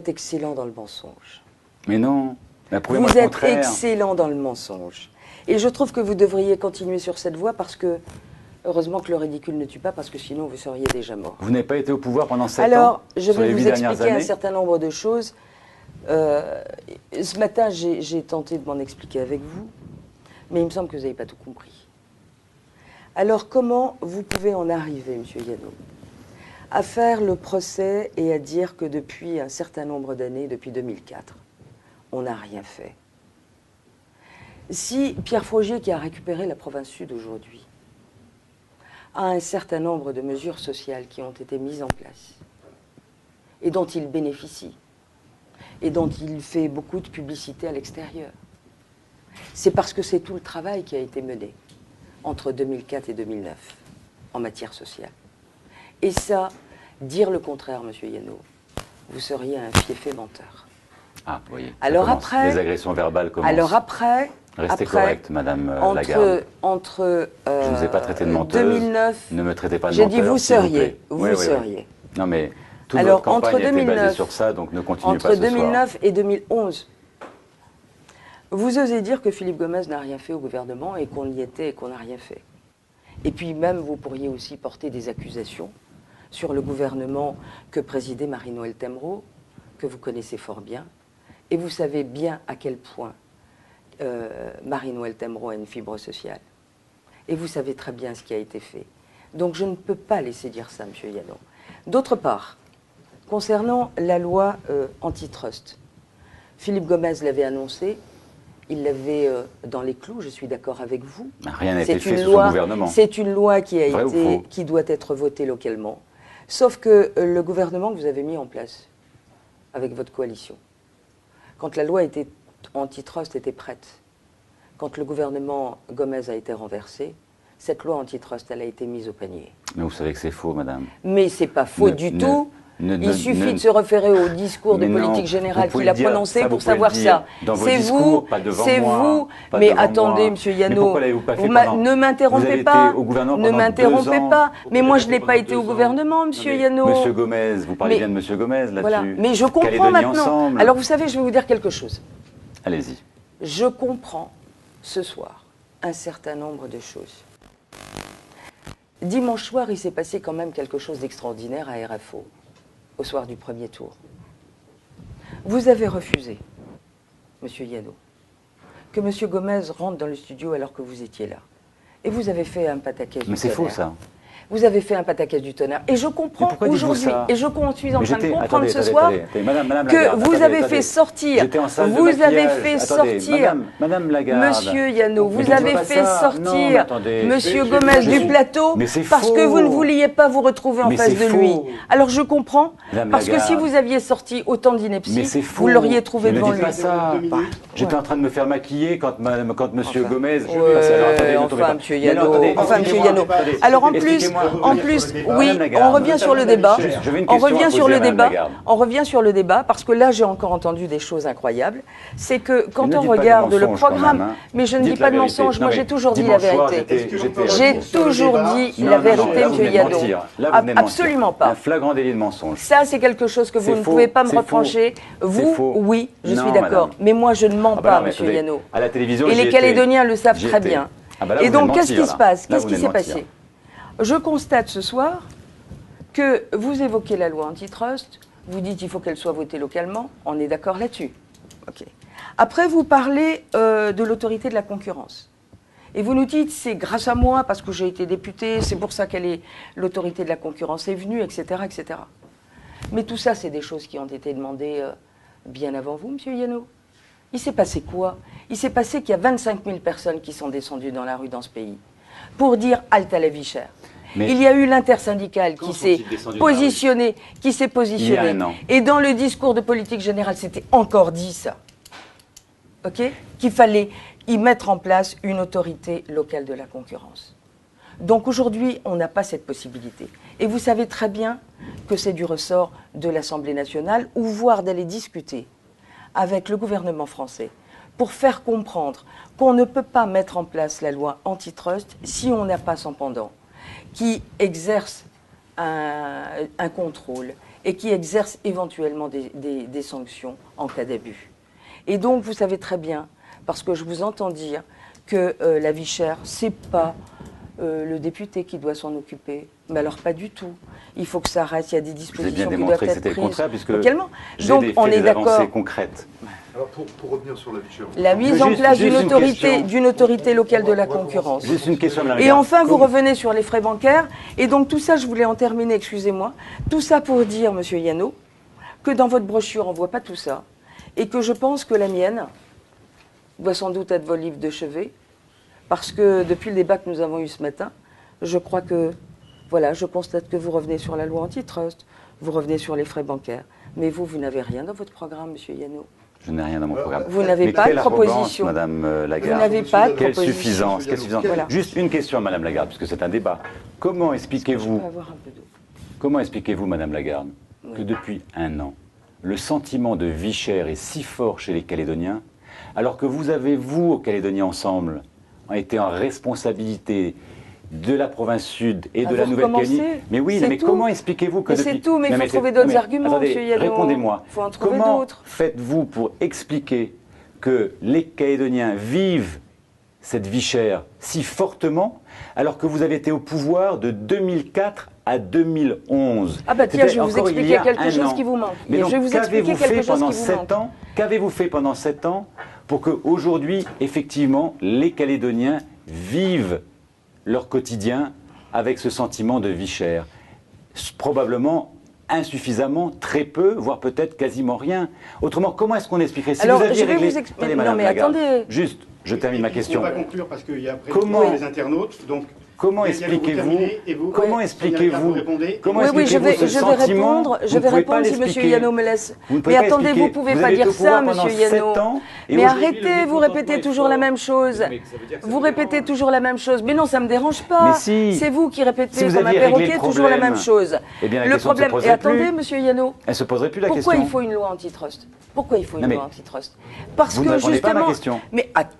excellent dans le mensonge. Mais non, prouvez-moi Vous le êtes contraire. excellent dans le mensonge. Et je trouve que vous devriez continuer sur cette voie parce que, heureusement que le ridicule ne tue pas, parce que sinon vous seriez déjà mort. Vous n'avez pas été au pouvoir pendant 7 ans. Alors, je sur vais les vous 8 dernières expliquer un années. certain nombre de choses. Ce matin, j'ai tenté de m'en expliquer avec vous, mais il me semble que vous n'avez pas tout compris. Alors, comment vous pouvez en arriver, M. Yano, à faire le procès et à dire que depuis un certain nombre d'années, depuis 2004, on n'a rien fait? Si Pierre Frogier, qui a récupéré la province sud aujourd'hui, a un certain nombre de mesures sociales qui ont été mises en place et dont il bénéficie et dont il fait beaucoup de publicité à l'extérieur, c'est parce que c'est tout le travail qui a été mené entre 2004 et 2009 en matière sociale. Et ça, dire le contraire, M. Yano, vous seriez un fiefé menteur. Ah, vous voyez. Alors commence. après, les agressions verbales commencent. alors après, Restez correcte, Madame Lagarde. entre Je ne vous ai pas traité de menteuse. 2009, Ne me traitez pas de j'ai menteur. dit vous s'il vous seriez, plaît. vous Oui, oui, oui. seriez. Non, mais toute Alors, votre campagne entre a été 2009 basée sur ça, donc ne continuez entre pas ce 2009 et 2011, vous osez dire que Philippe Gomez n'a rien fait au gouvernement et qu'on y était et qu'on n'a rien fait. Et puis même, vous pourriez aussi porter des accusations sur le gouvernement que présidait Marie-Noëlle Temmereau, que vous connaissez fort bien. Et vous savez bien à quel point Marie-Noëlle Temmereau a une fibre sociale. Et vous savez très bien ce qui a été fait. Donc je ne peux pas laisser dire ça, M. Yano. D'autre part, concernant la loi antitrust, Philippe Gomez l'avait annoncé, il l'avait dans les clous, je suis d'accord avec vous. Rien n'a été C'est fait une sous son loi, gouvernement. c'est une loi qui, Vrai ou faux qui doit être votée localement. Sauf que le gouvernement que vous avez mis en place, avec votre coalition, quand la loi antitrust était prête, quand le gouvernement Gomez a été renversé, cette loi antitrust, elle a été mise au panier. Mais vous savez que c'est faux, madame. Mais c'est pas faux du tout. Il suffit de se référer au discours de Mais non, politique vous générale pouvez qu'il a le dire, prononcé ça, pour vous pouvez savoir le dire ça. dans vos C'est discours, vous, pas devant c'est moi, vous. pas Mais devant attendez, moi. Monsieur Mais Yano, pourquoi l'avez-vous pas fait ne pendant- Vous m'interrompez avez pas. été au gouvernement Ne pendant 2 m'interrompez ans. pas. Mais moi, je Pourquoi n'ai pas été pendant au 2 ans gouvernement, Non, Monsieur mais Yano. Monsieur Gomez, vous parlez Mais- bien de Monsieur Gomez là-dessus. Voilà. Mais je comprends Calédonie maintenant. ensemble. Alors vous savez, je vais vous dire quelque chose. Allez-y. Je comprends ce soir un certain nombre de choses. Dimanche soir, il s'est passé quand même quelque chose d'extraordinaire à RFO, au soir du premier tour. Vous avez refusé, Monsieur Yano, que Monsieur Gomez rentre dans le studio alors que vous étiez là. Et vous avez fait un pataquès. Mais c'est faux, ça. Vous avez fait un pataquès du tonnerre. Et je comprends aujourd'hui, et je suis en train de comprendre ce soir, que vous avez fait sortir, Madame Lagarde, Monsieur Yano, vous avez fait sortir Monsieur Gomez du plateau parce que vous ne vouliez pas vous retrouver en face de lui. Alors je comprends, parce que si vous aviez sorti autant d'inepties, vous l'auriez trouvé devant lui. J'étais en train de me faire maquiller quand Monsieur Gomez... Enfin, Monsieur Yano. Alors en plus, oui, on revient sur le débat. On revient sur le débat parce que là, j'ai encore entendu des choses incroyables. C'est que quand on regarde le programme, mais je ne dis pas de mensonge, moi j'ai toujours dit la vérité. J'ai toujours dit la vérité, Monsieur Yano. Absolument pas. Un flagrant délit de mensonge. Ça, c'est quelque chose que vous ne pouvez pas me reprocher. Vous, oui, je suis d'accord. Mais moi, je ne mens pas, Monsieur Yano. À la télévision, et les Calédoniens le savent très bien. Et donc, qu'est-ce qui se passe? Qu'est-ce qui s'est passé? Je constate ce soir que vous évoquez la loi antitrust, vous dites qu'il faut qu'elle soit votée localement, on est d'accord là-dessus. Okay. Après, vous parlez de l'autorité de la concurrence. Et vous nous dites, c'est grâce à moi, parce que j'ai été député, c'est pour ça l'autorité de la concurrence est venue, etc., etc. Mais tout ça, c'est des choses qui ont été demandées bien avant vous, Monsieur Yano. Il s'est passé quoi? Il s'est passé qu'il y a 25 000 personnes qui sont descendues dans la rue dans ce pays pour dire halte à la vie chère. Mais il y a eu l'intersyndicale qui s'est positionné, Il y a un an. Et dans le discours de politique générale, c'était encore dit ça. Ok? Qu'il fallait y mettre en place une autorité locale de la concurrence. Donc aujourd'hui, on n'a pas cette possibilité. Et vous savez très bien que c'est du ressort de l'Assemblée nationale, ou voire d'aller discuter avec le gouvernement français pour faire comprendre qu'on ne peut pas mettre en place la loi antitrust si on n'a pas son pendant, qui exerce un contrôle et qui exerce éventuellement des sanctions en cas d'abus. Et donc, vous savez très bien, parce que je vous entends dire que la vie chère, c'est pas le député qui doit s'en occuper. Mais alors, pas du tout. Il faut que ça reste, il y a des dispositions qui doivent être prises. Vous avez bien démontré que c'était le contraire, puisque j'ai des avancées concrètes. Alors, pour revenir sur la vie chère... La mise en place d'une autorité locale de la concurrence. Juste une question, Madame Et enfin, vous revenez sur les frais bancaires. Et donc, tout ça, je voulais en terminer, excusez-moi. Tout ça pour dire, Monsieur Yano, que dans votre brochure, on ne voit pas tout ça. Et que je pense que la mienne doit sans doute être vos livres de chevet. Parce que depuis le débat que nous avons eu ce matin, je crois que, voilà, je constate que vous revenez sur la loi antitrust, vous revenez sur les frais bancaires. Mais vous n'avez rien dans votre programme, Monsieur Yano. Je n'ai rien dans mon programme. Vous n'avez pas de proposition. Madame Lagarde. Vous n'avez pas de proposition. Quelle suffisance, quelle suffisance. Voilà. Juste une question, Madame Lagarde, puisque c'est un débat. Comment expliquez-vous, Madame Lagarde, que depuis un an, le sentiment de vie chère est si fort chez les Calédoniens, alors que vous avez, vous, aux Calédoniens ensemble, été en responsabilité de la province sud et de la Nouvelle-Calédonie. Mais oui, mais comment expliquez-vous que c'est tout, mais il faut trouver d'autres arguments, Monsieur Yano. Répondez-moi. Il faut en trouver comment d'autres. faites-vous pour expliquer que les Calédoniens vivent cette vie chère si fortement, alors que vous avez été au pouvoir de 2004 à 2011? Ah bah tiens, je vais vous expliquer quelque chose qui vous manque. Mais donc, je vais vous expliquer quelque chose qui vous manque. Qu'avez-vous fait pendant 7 ans pour qu'aujourd'hui, effectivement, les Calédoniens vivent leur quotidien avec ce sentiment de vie chère? Probablement insuffisamment, très peu, voire peut-être quasiment rien. Autrement, comment est-ce qu'on expliquerait si alors, vous aviez je vais réglé... vous expliquer. Attendez, non, Madame mais Lagarde. attendez. Juste, je termine ma question. On va conclure parce qu'il y a après Comment les internautes. Donc, comment expliquez-vous Comment expliquez-vous je vais répondre si Monsieur Yano me laisse. Mais attendez, vous ne pouvez pas dire ça, Monsieur Yano. Mais arrêtez, vous répétez toujours la même chose. Vous répétez toujours la même chose. Mais non, ça ne me dérange pas. C'est vous qui répétez comme un perroquet toujours la même chose. Le problème, et attendez, Monsieur Yano, elle ne se poserait plus la question. Pourquoi il faut une loi antitrust? Pourquoi il faut une loi antitrust? Parce que justement... Vous ne répondez pas à ma question.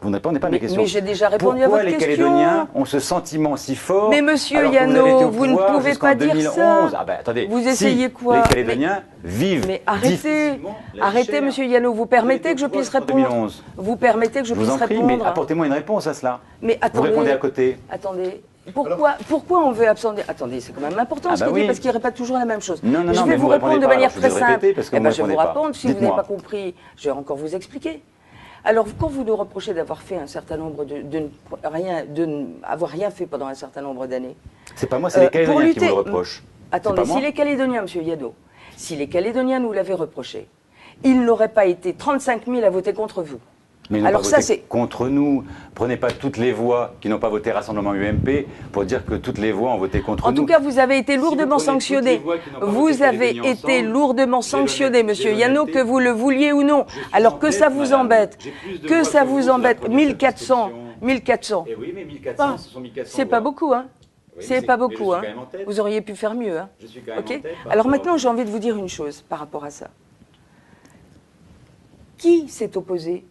Vous ne répondez pas à ma question. Mais j'ai déjà répondu à votre question. Pourquoi les Calédoniens ont ce sentiment si fort? Mais Monsieur Yano, vous ne pouvez pas dire ça. Ah ben, attendez, vous essayez quoi? Les Calédoniens vivent. Mais arrêtez, Monsieur Yano, vous permettez que je puisse répondre? Vous permettez que je puisse répondre? Mais apportez-moi une réponse à cela. Mais attendez, vous répondez à côté. Attendez. Pourquoi on veut absenter? Attendez, c'est quand même important ce qu'il dit, parce qu'il répète toujours la même chose. Non, je vais vous répondre de manière très simple. Je vais vous répondre. Si vous n'avez pas compris, je vais encore vous expliquer. Alors, quand vous nous reprochez d'avoir fait un certain nombre d'avoir rien fait pendant un certain nombre d'années, C'est pas moi, c'est les Calédoniens qui vous le reprochent. Attendez, si les Calédoniens, M. Yano, si les Calédoniens nous l'avaient reproché, ils n'auraient pas été 35 000 à voter contre vous. Mais ils n'ont pas voté contre nous. Prenez pas toutes les voix qui n'ont pas voté Rassemblement UMP pour dire que toutes les voix ont voté contre nous. En tout cas, vous avez été lourdement sanctionné. Vous avez été lourdement sanctionné, Monsieur Yano, que vous le vouliez ou non. Alors que ça vous embête, que ça vous embête. 1400, 1400. Et oui, mais 1400, ce sont 1400. C'est pas beaucoup, hein. C'est pas beaucoup, hein. Vous auriez pu faire mieux, hein. Je suis quand même en tête. Alors maintenant, j'ai envie de vous dire une chose par rapport à ça. Qui s'est opposé ?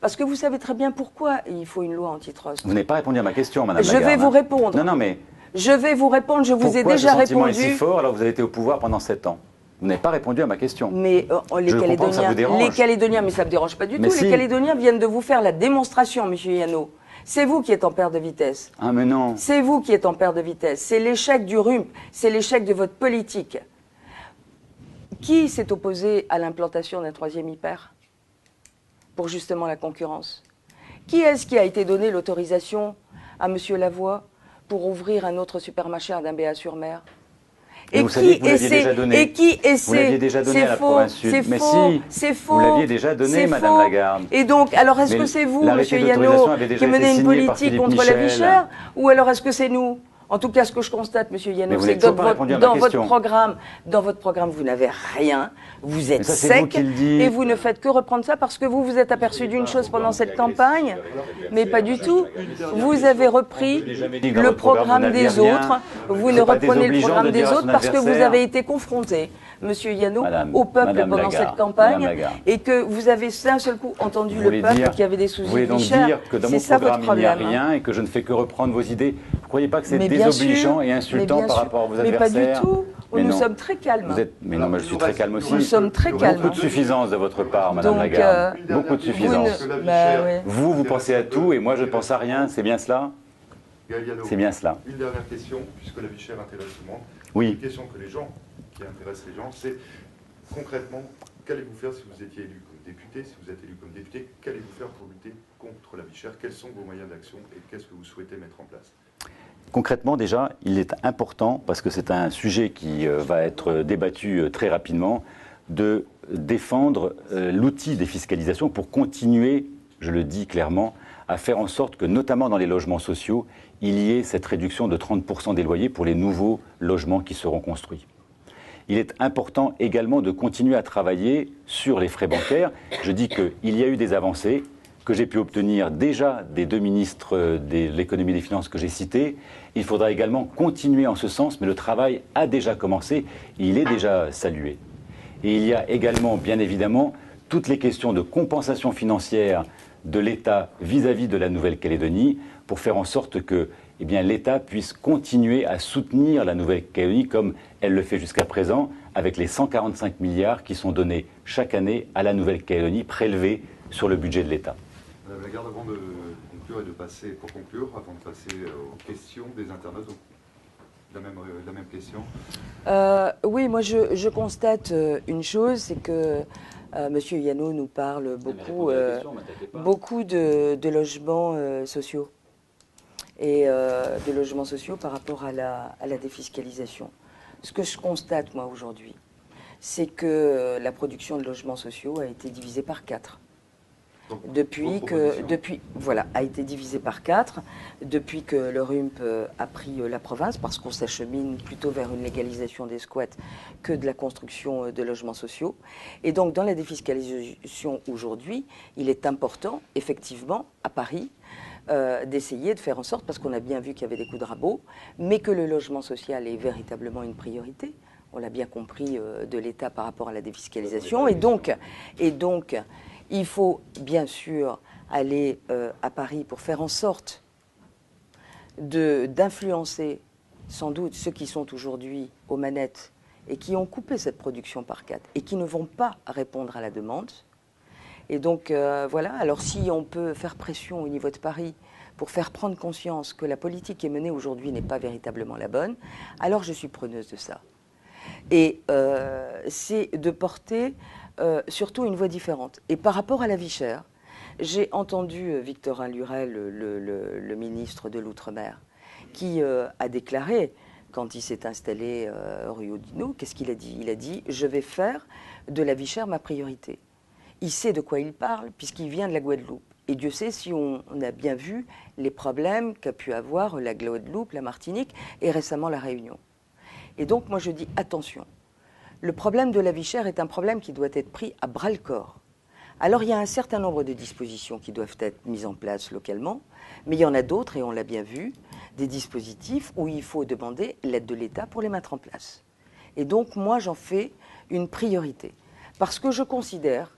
Parce que vous savez très bien pourquoi il faut une loi antitrust. Vous n'avez pas répondu à ma question, Madame Lagarde. Je vais vous répondre. Non, mais... Je vais vous répondre, je vous ai déjà répondu. Pourquoi ce sentiment est si fort alors que vous avez été au pouvoir pendant 7 ans? Vous n'avez pas répondu à ma question. Mais les Calédoniens, mais ça ne me dérange pas du tout. Les Calédoniens viennent de vous faire la démonstration, Monsieur Yano. C'est vous qui êtes en perte de vitesse. Ah, mais non. C'est vous qui êtes en perte de vitesse. C'est l'échec du RUMP. C'est l'échec de votre politique. Qui s'est opposé à l'implantation d'un 3e hyper pour justement la concurrence? Qui est-ce qui a été donné l'autorisation à M. Lavoie pour ouvrir un autre supermarché à D'imbéa-sur-Mer? Et vous saviez que vous l'aviez déjà donné. Et qui vous l'aviez déjà donné à la province Sud. Mais si, c'est faux. Vous l'aviez déjà donné, Madame Lagarde. Et donc, alors est-ce que c'est vous, Monsieur Yano, qui menez une politique contre la vie chère, ou alors est-ce que c'est nous? En tout cas, ce que je constate, Monsieur Yano, c'est que dans votre programme, vous n'avez rien, vous êtes sec, et vous ne faites que reprendre ça parce que vous vous êtes aperçu d'une chose pendant cette campagne, mais pas du tout. Vous avez repris le programme des autres, vous ne reprenez le programme des autres parce que vous avez été confronté, Monsieur Yano, au peuple pendant cette campagne, et que vous avez d'un seul coup entendu le peuple qui avait des soucis de vie chère. C'est ça votre problème. Il n'y a rien et que je ne fais que reprendre vos idées. Vous ne croyez pas que c'est désobligeant et insultant par rapport à vos adversaires? Mais pas du tout. Nous sommes très calmes. Mais non, je suis très calme aussi. Nous sommes très calmes. Beaucoup de suffisance de votre part, Madame Lagarde. Beaucoup de suffisance. Vous pensez à tout et moi je ne pense à rien. C'est bien cela? C'est bien cela. Une dernière question, puisque la vie chère intéresse tout le monde. Oui. Une question que les gens, qui intéresse les gens, c'est concrètement, qu'allez-vous faire si vous étiez élu comme député? Si vous êtes élu comme député, qu'allez-vous faire pour lutter contre la vie chère? Quels sont vos moyens d'action et qu'est-ce que vous souhaitez mettre en place? Concrètement, déjà, il est important, parce que c'est un sujet qui va être débattu très rapidement, de défendre l'outil des fiscalisations pour continuer, je le dis clairement, à faire en sorte que, notamment dans les logements sociaux, il y ait cette réduction de 30% des loyers pour les nouveaux logements qui seront construits. Il est important également de continuer à travailler sur les frais bancaires. Je dis qu'il y a eu des avancées que j'ai pu obtenir déjà des 2 ministres de l'économie et des finances que j'ai cités. Il faudra également continuer en ce sens, mais le travail a déjà commencé, il est déjà salué. Et il y a également, bien évidemment, toutes les questions de compensation financière de l'État vis-à-vis de la Nouvelle-Calédonie pour faire en sorte que l'État puisse continuer à soutenir la Nouvelle-Calédonie comme elle le fait jusqu'à présent, avec les 145 milliards qui sont donnés chaque année à la Nouvelle-Calédonie, prélevés sur le budget de l'État. Madame Lagarde, avant de conclure et de passer, avant de passer aux questions des internautes, la même question. Oui, moi je constate une chose, c'est que Monsieur Yano nous parle beaucoup de logements sociaux et de logements sociaux par rapport à la défiscalisation. Ce que je constate moi aujourd'hui, c'est que la production de logements sociaux a été divisée par 4. A été divisé par 4 depuis que le RUMP a pris la province, parce qu'on s'achemine plutôt vers une légalisation des squats que de la construction de logements sociaux. Et donc dans la défiscalisation aujourd'hui, il est important, effectivement, à Paris, d'essayer de faire en sorte, parce qu'on a bien vu qu'il y avait des coups de rabot, mais que le logement social est véritablement une priorité. On l'a bien compris de l'État par rapport à la défiscalisation. Et donc il faut bien sûr aller à Paris pour faire en sorte d'influencer sans doute ceux qui sont aujourd'hui aux manettes et qui ont coupé cette production par 4 et qui ne vont pas répondre à la demande. Et donc voilà, alors si on peut faire pression au niveau de Paris pour faire prendre conscience que la politique qui est menée aujourd'hui n'est pas véritablement la bonne, alors je suis preneuse de ça. Et c'est de porter surtout une voix différente. Et par rapport à la vie chère, j'ai entendu Victorin Lurel, le ministre de l'Outre-mer, qui a déclaré quand il s'est installé rue Oudinot, qu'est-ce qu'il a dit? Il a dit « Je vais faire de la vie chère ma priorité ». Il sait de quoi il parle, puisqu'il vient de la Guadeloupe. Et Dieu sait si on a bien vu les problèmes qu'a pu avoir la Guadeloupe, la Martinique et récemment la Réunion. Et donc, moi, je dis attention. Le problème de la vie chère est un problème qui doit être pris à bras-le-corps. Alors, il y a un certain nombre de dispositions qui doivent être mises en place localement, mais il y en a d'autres, et on l'a bien vu, des dispositifs où il faut demander l'aide de l'État pour les mettre en place. Et donc, moi, j'en fais une priorité. Parce que je considère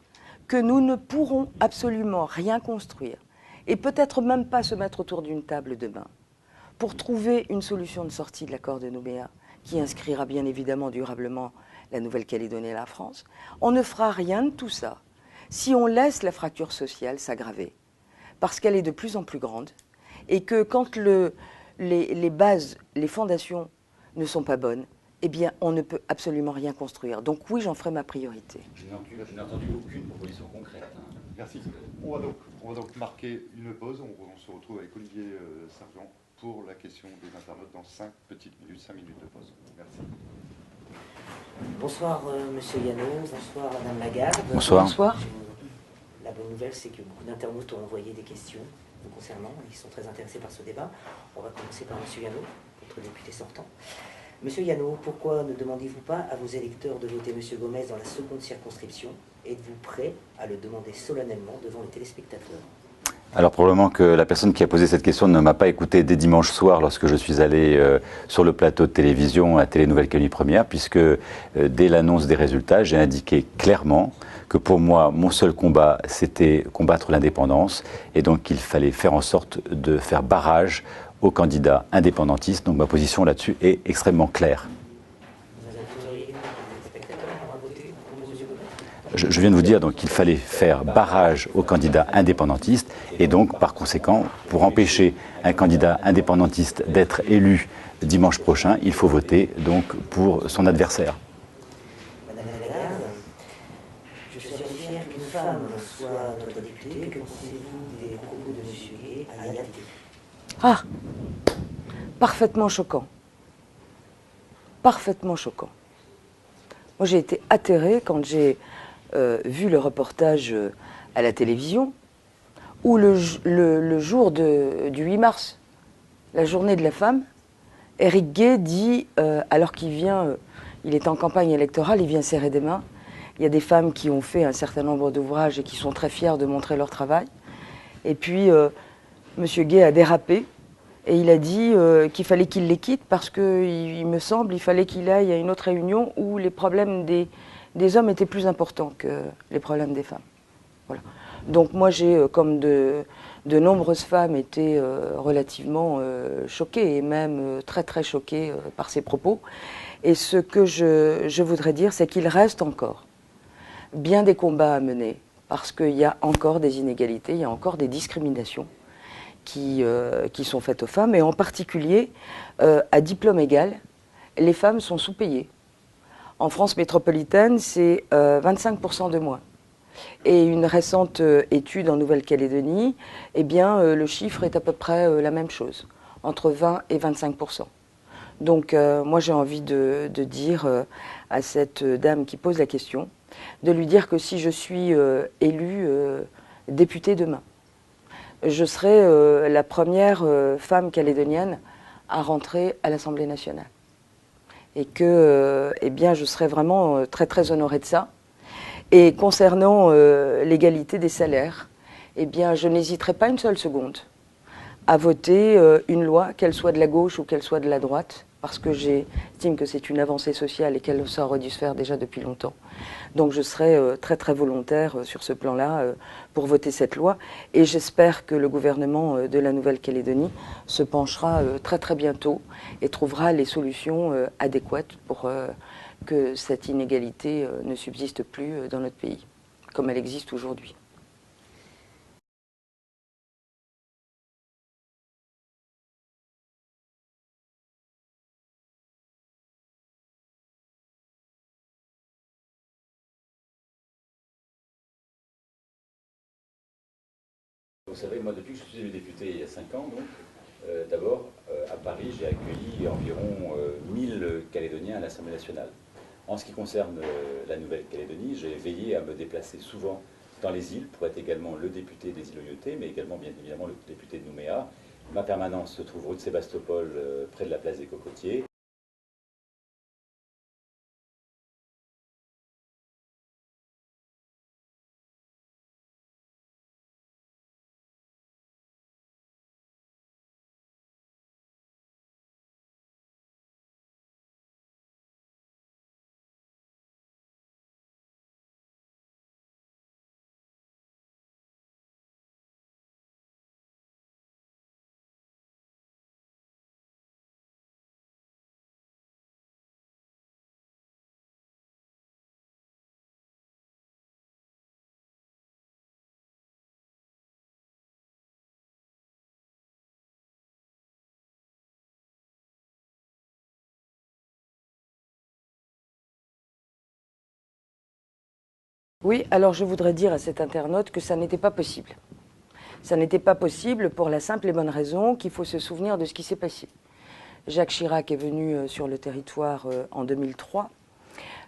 que nous ne pourrons absolument rien construire, et peut-être même pas se mettre autour d'une table demain, pour trouver une solution de sortie de l'accord de Nouméa, qui inscrira bien évidemment durablement la Nouvelle-Calédonie et la France. On ne fera rien de tout ça si on laisse la fracture sociale s'aggraver, parce qu'elle est de plus en plus grande, et que quand les bases, les fondations ne sont pas bonnes, eh bien, on ne peut absolument rien construire. Donc oui, j'en ferai ma priorité. Je n'ai entendu aucune proposition concrète. Merci. On va donc marquer une pause. On se retrouve avec Olivier Sargent pour la question des internautes dans 5 minutes de pause. Merci. Bonsoir Monsieur Yano, bonsoir Madame Lagarde. Bonsoir. Bonsoir. La bonne nouvelle, c'est que beaucoup d'internautes ont envoyé des questions vous concernant. Ils sont très intéressés par ce débat. On va commencer par Monsieur Yano, votre député sortant. Monsieur Yano, pourquoi ne demandez-vous pas à vos électeurs de voter Monsieur Gomez dans la seconde circonscription? Êtes-vous prêt à le demander solennellement devant les téléspectateurs? Alors probablement que la personne qui a posé cette question ne m'a pas écouté dès dimanche soir lorsque je suis allé sur le plateau de télévision à Télé Nouvelle-Calédonie Première, puisque dès l'annonce des résultats, j'ai indiqué clairement que pour moi, mon seul combat, c'était combattre l'indépendance, et donc qu'il fallait faire en sorte de faire barrage aux candidats indépendantistes. Donc ma position là-dessus est extrêmement claire. Je viens de vous dire donc qu'il fallait faire barrage aux candidats indépendantistes, et donc par conséquent, pour empêcher un candidat indépendantiste d'être élu dimanche prochain, il faut voter donc pour son adversaire. Madame Lagarde, je suis fier qu'une femme soit notre députée. Que pensez-vous des propos de M. Gay à l'IAT? Ah, parfaitement choquant. Parfaitement choquant. Moi, j'ai été atterrée quand j'ai vu le reportage à la télévision, où le jour du 8 mars, la journée de la femme, Éric Gay dit, alors qu'il vient, il est en campagne électorale, il vient serrer des mains. Il y a des femmes qui ont fait un certain nombre d'ouvrages et qui sont très fières de montrer leur travail. Et puis, M. Gay a dérapé et il a dit qu'il fallait qu'il les quitte parce qu'il me semble, il fallait qu'il aille à une autre réunion où les problèmes des hommes étaient plus importants que les problèmes des femmes. Voilà. Donc moi, j'ai, comme de nombreuses femmes, été relativement choquée, et même très très choquée par ces propos. Et ce que je voudrais dire, c'est qu'il reste encore bien des combats à mener, parce qu'il y a encore des inégalités, il y a encore des discriminations qui sont faites aux femmes, et en particulier, à diplôme égal, les femmes sont sous-payées. En France métropolitaine, c'est 25% de moins. Et une récente étude en Nouvelle-Calédonie, eh bien, le chiffre est à peu près la même chose, entre 20 et 25%. Donc, moi, j'ai envie de dire à cette dame qui pose la question, de lui dire que si je suis élue députée demain, je serai la première femme calédonienne à rentrer à l'Assemblée nationale. Et que eh bien, je serais vraiment très très honorée de ça. Et concernant l'égalité des salaires, eh bien, je n'hésiterai pas une seule seconde à voter une loi, qu'elle soit de la gauche ou qu'elle soit de la droite, parce que j'estime que c'est une avancée sociale et qu'elle ça aurait dû se faire déjà depuis longtemps. Donc je serai très très volontaire sur ce plan-là pour voter cette loi, et j'espère que le gouvernement de la Nouvelle-Calédonie se penchera très très bientôt et trouvera les solutions adéquates pour que cette inégalité ne subsiste plus dans notre pays, comme elle existe aujourd'hui. Vous savez, moi, depuis que je suis élu député il y a 5 ans, donc, D'abord, à Paris, j'ai accueilli environ 1000 Calédoniens à l'Assemblée nationale. En ce qui concerne la Nouvelle-Calédonie, j'ai veillé à me déplacer souvent dans les îles pour être également le député des îles Loyauté, mais également bien évidemment le député de Nouméa. Ma permanence se trouve rue de Sébastopol, près de la place des Cocotiers. Oui, alors je voudrais dire à cet internaute que ça n'était pas possible. Ça n'était pas possible pour la simple et bonne raison qu'il faut se souvenir de ce qui s'est passé. Jacques Chirac est venu sur le territoire en 2003.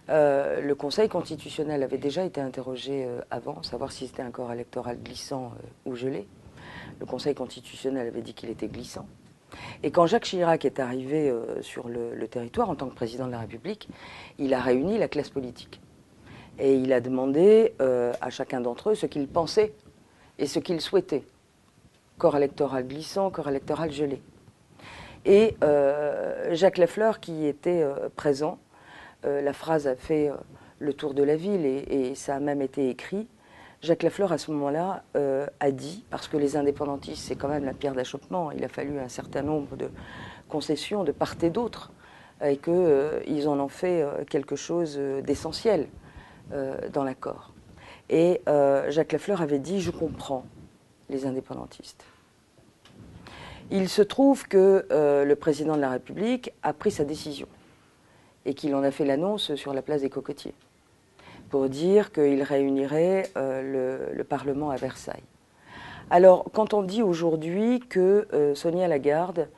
Le Conseil constitutionnel avait déjà été interrogé avant, savoir si c'était un corps électoral glissant ou gelé. Le Conseil constitutionnel avait dit qu'il était glissant. Et quand Jacques Chirac est arrivé sur le territoire en tant que président de la République, il a réuni la classe politique. Et il a demandé à chacun d'entre eux ce qu'ils pensaient et ce qu'ils souhaitaient. Corps électoral glissant, corps électoral gelé. Et Jacques Lafleur, qui était présent, la phrase a fait le tour de la ville et ça a même été écrit. Jacques Lafleur, à ce moment-là, a dit, parce que les indépendantistes, c'est quand même la pierre d'achoppement, il a fallu un certain nombre de concessions de part et d'autre, et qu'ils en ont fait quelque chose d'essentiel dans l'accord. Et Jacques Lafleur avait dit « Je comprends les indépendantistes ». Il se trouve que le président de la République a pris sa décision et qu'il en a fait l'annonce sur la place des Cocotiers pour dire qu'il réunirait le Parlement à Versailles. Alors, quand on dit aujourd'hui que Sonia Lagarde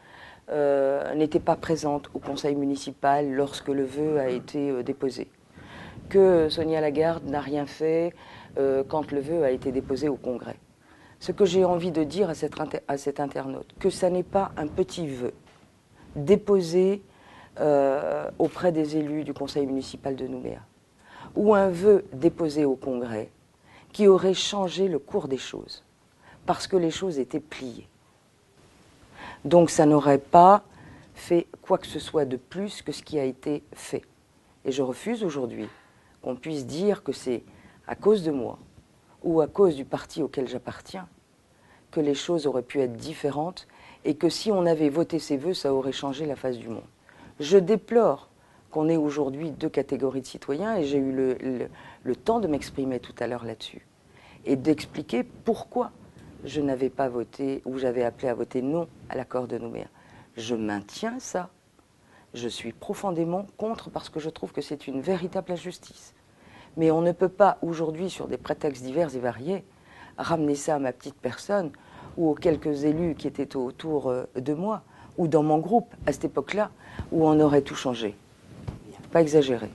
n'était pas présente au Conseil municipal lorsque le vœu a été déposé, que Sonia Lagarde n'a rien fait quand le vœu a été déposé au Congrès. Ce que j'ai envie de dire à cet internaute, que ça n'est pas un petit vœu déposé auprès des élus du conseil municipal de Nouméa, ou un vœu déposé au Congrès qui aurait changé le cours des choses, parce que les choses étaient pliées. Donc ça n'aurait pas fait quoi que ce soit de plus que ce qui a été fait. Et je refuse aujourd'hui qu'on puisse dire que c'est à cause de moi ou à cause du parti auquel j'appartiens que les choses auraient pu être différentes et que si on avait voté ces vœux, ça aurait changé la face du monde. Je déplore qu'on ait aujourd'hui deux catégories de citoyens et j'ai eu le temps de m'exprimer tout à l'heure là-dessus et d'expliquer pourquoi je n'avais pas voté ou j'avais appelé à voter non à l'accord de Nouméa. Je maintiens ça. Je suis profondément contre parce que je trouve que c'est une véritable injustice. Mais on ne peut pas aujourd'hui, sur des prétextes divers et variés, ramener ça à ma petite personne ou aux quelques élus qui étaient autour de moi ou dans mon groupe à cette époque-là où on aurait tout changé. Pas exagéré.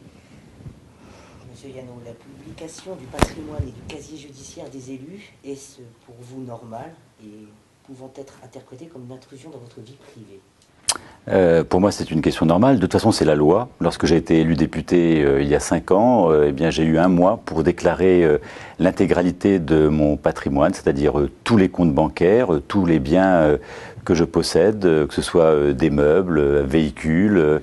Monsieur Yano, la publication du patrimoine et du casier judiciaire des élus, est-ce pour vous normal et pouvant être interprété comme une intrusion dans votre vie privée ? Pour moi, c'est une question normale. De toute façon, c'est la loi. Lorsque j'ai été élu député il y a 5 ans, eh bien, j'ai eu 1 mois pour déclarer l'intégralité de mon patrimoine, c'est-à-dire tous les comptes bancaires, tous les biens que je possède, que ce soit des meubles, véhicules,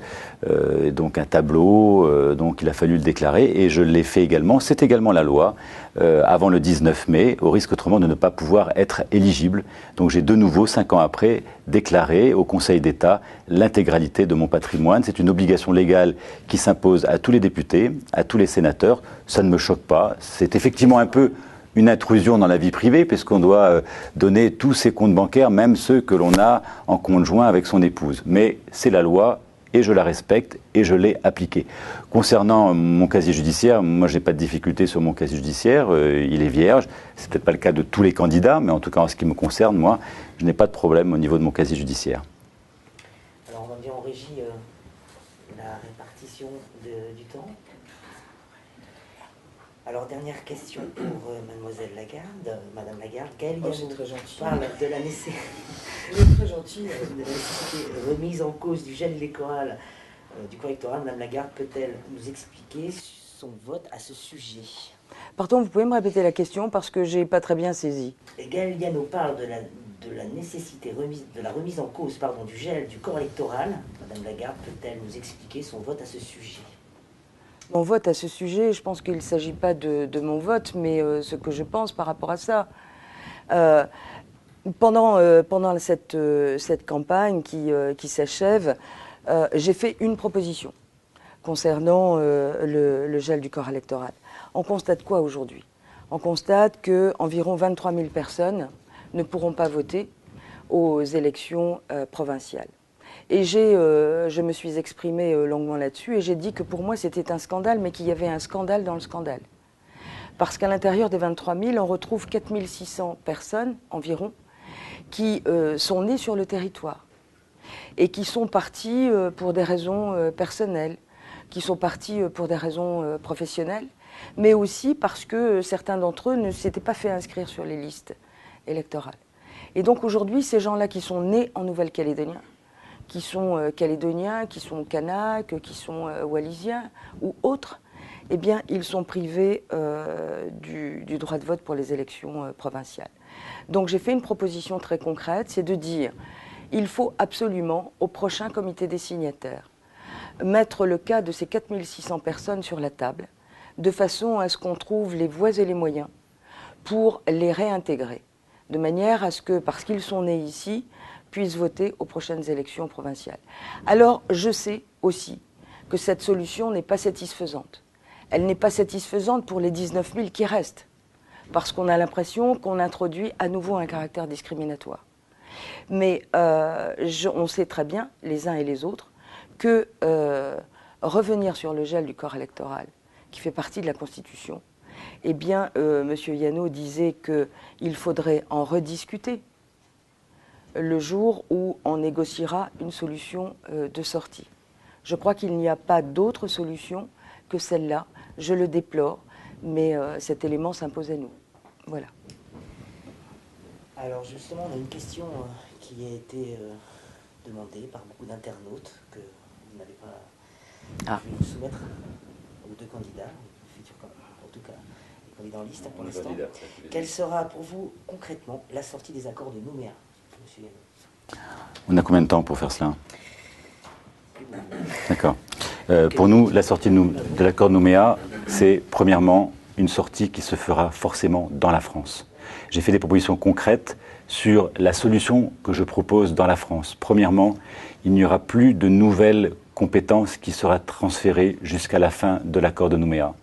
donc un tableau. Donc il a fallu le déclarer et je l'ai fait également. C'est également la loi avant le 19 mai, au risque autrement de ne pas pouvoir être éligible. Donc j'ai de nouveau, 5 ans après, déclaré au Conseil d'État l'intégralité de mon patrimoine. C'est une obligation légale qui s'impose à tous les députés, à tous les sénateurs. Ça ne me choque pas. C'est effectivement un peu une intrusion dans la vie privée, puisqu'on doit donner tous ses comptes bancaires, même ceux que l'on a en compte joint avec son épouse. Mais c'est la loi, et je la respecte et je l'ai appliquée. Concernant mon casier judiciaire, moi je n'ai pas de difficulté sur mon casier judiciaire, il est vierge. C'est peut-être pas le cas de tous les candidats, mais en tout cas en ce qui me concerne, moi, je n'ai pas de problème au niveau de mon casier judiciaire. Alors on va bien en régie la répartition du temps. Alors dernière question pour mademoiselle Lagarde. Madame Lagarde, Gaël Yano parle de la nécessité remise en cause du gel électoral du corps électoral. Madame Lagarde peut-elle nous expliquer son vote à ce sujet? Pardon, vous pouvez me répéter la question parce que je n'ai pas très bien saisi. Gaël Yano parle de la nécessité de la remise en cause du gel du corps électoral. Madame Lagarde peut-elle nous expliquer son vote à ce sujet? Mon vote à ce sujet, je pense qu'il ne s'agit pas de mon vote, mais ce que je pense par rapport à ça. Pendant cette campagne qui s'achève, j'ai fait une proposition concernant le gel du corps électoral. On constate quoi aujourd'hui? On constate qu'environ 23 000 personnes ne pourront pas voter aux élections provinciales. Et je me suis exprimée longuement là-dessus et j'ai dit que pour moi c'était un scandale, mais qu'il y avait un scandale dans le scandale. Parce qu'à l'intérieur des 23 000, on retrouve 4 600 personnes environ qui sont nées sur le territoire et qui sont parties pour des raisons personnelles, qui sont parties pour des raisons professionnelles, mais aussi parce que certains d'entre eux ne s'étaient pas fait inscrire sur les listes électorales. Et donc aujourd'hui, ces gens-là qui sont nés en Nouvelle-Calédonie, qui sont calédoniens, qui sont kanaks, qui sont wallisiens ou autres, eh bien, ils sont privés du droit de vote pour les élections provinciales. Donc j'ai fait une proposition très concrète, c'est de dire il faut absolument, au prochain comité des signataires, mettre le cas de ces 4 600 personnes sur la table, de façon à ce qu'on trouve les voies et les moyens pour les réintégrer, de manière à ce que, parce qu'ils sont nés ici, puissent voter aux prochaines élections provinciales. Alors, je sais aussi que cette solution n'est pas satisfaisante. Elle n'est pas satisfaisante pour les 19 000 qui restent, parce qu'on a l'impression qu'on introduit à nouveau un caractère discriminatoire. Mais on sait très bien, les uns et les autres, que revenir sur le gel du corps électoral, qui fait partie de la Constitution, eh bien, M. Yano disait qu'il faudrait en rediscuter le jour où on négociera une solution de sortie. Je crois qu'il n'y a pas d'autre solution que celle-là. Je le déplore, mais cet élément s'impose à nous. Voilà. Alors justement, on a une question qui a été demandée par beaucoup d'internautes que vous n'avez pas pu nous soumettre aux deux candidats, en tout cas les candidats en liste pour l'instant. Quelle sera pour vous concrètement la sortie des accords de Nouméa? On a combien de temps pour faire cela? D'accord. Pour nous, la sortie de l'accord de Nouméa, c'est premièrement une sortie qui se fera forcément dans la France. J'ai fait des propositions concrètes sur la solution que je propose dans la France. Premièrement, il n'y aura plus de nouvelles compétences qui sera transférée jusqu'à la fin de l'accord de Nouméa.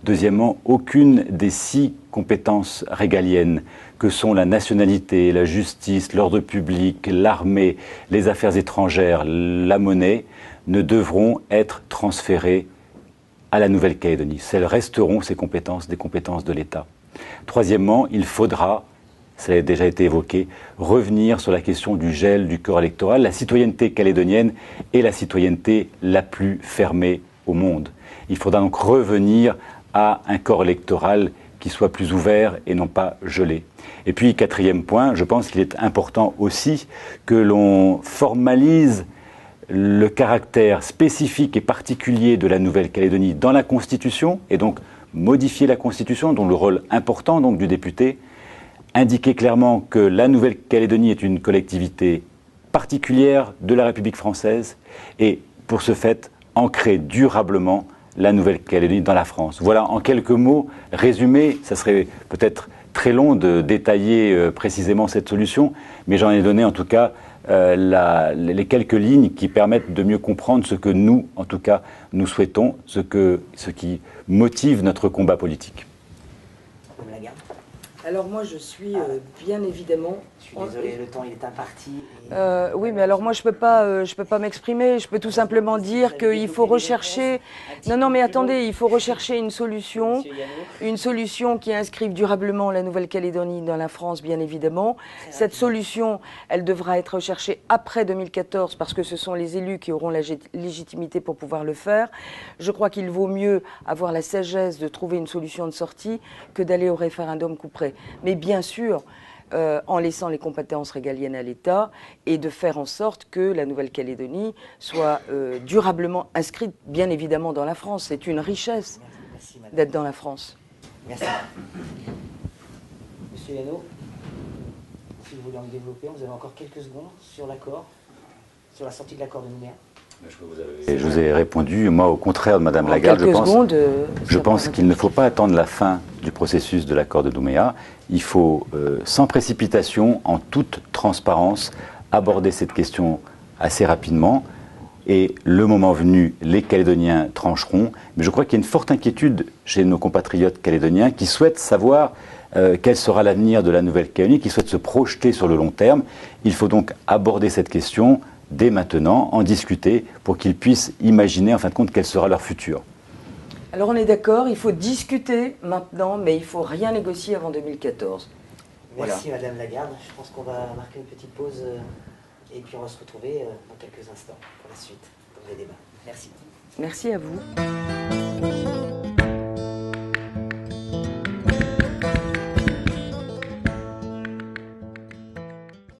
Deuxièmement, aucune des 6 compétences régaliennes que sont la nationalité, la justice, l'ordre public, l'armée, les affaires étrangères, la monnaie, ne devront être transférées à la Nouvelle-Calédonie. Elles resteront, ces compétences, des compétences de l'État. Troisièmement, il faudra, ça a déjà été évoqué, revenir sur la question du gel du corps électoral. La citoyenneté calédonienne est la citoyenneté la plus fermée au monde. Il faudra donc revenir à un corps électoral qui soit plus ouvert et non pas gelé. Et puis, quatrième point, je pense qu'il est important aussi que l'on formalise le caractère spécifique et particulier de la Nouvelle-Calédonie dans la Constitution, et donc modifier la Constitution, dont le rôle important donc, du député, indiquer clairement que la Nouvelle-Calédonie est une collectivité particulière de la République française, et pour ce fait, ancrer durablement la Nouvelle-Calédonie dans la France. Voilà, en quelques mots, résumé, ça serait peut-être très long de détailler précisément cette solution, mais j'en ai donné en tout cas les quelques lignes qui permettent de mieux comprendre ce que nous, en tout cas, nous souhaitons, ce qui motive notre combat politique. Alors moi, je suis bien évidemment... Je suis désolé, le temps il est imparti. Oui, mais alors moi, je peux pas m'exprimer. Je peux tout simplement dire qu'il faut rechercher... Non, mais attendez, il faut rechercher une solution qui inscrive durablement la Nouvelle-Calédonie dans la France, bien évidemment. Cette solution, elle devra être recherchée après 2014, parce que ce sont les élus qui auront la légitimité pour pouvoir le faire. Je crois qu'il vaut mieux avoir la sagesse de trouver une solution de sortie que d'aller au référendum couperet. Mais bien sûr, en laissant les compétences régaliennes à l'État et de faire en sorte que la Nouvelle-Calédonie soit durablement inscrite, bien évidemment, dans la France. C'est une richesse d'être dans la France. Merci. Monsieur Yano, si vous voulez en développer, vous avez encore quelques secondes sur l'accord, sur la sortie de l'accord de Nouméa. Je vous ai répondu, moi au contraire de Madame Lagarde, je pense qu'il ne faut pas attendre la fin du processus de l'accord de Nouméa. Il faut, sans précipitation, en toute transparence, aborder cette question assez rapidement. Et le moment venu, les Calédoniens trancheront. Mais je crois qu'il y a une forte inquiétude chez nos compatriotes calédoniens qui souhaitent savoir quel sera l'avenir de la Nouvelle-Calédonie, qui souhaitent se projeter sur le long terme. Il faut donc aborder cette question dès maintenant, en discuter, pour qu'ils puissent imaginer, en fin de compte, quel sera leur futur. Alors on est d'accord, il faut discuter maintenant, mais il ne faut rien négocier avant 2014. Merci voilà. Madame Lagarde. Je pense qu'on va marquer une petite pause et puis on va se retrouver dans quelques instants pour la suite, pour les débats. Merci. Merci à vous.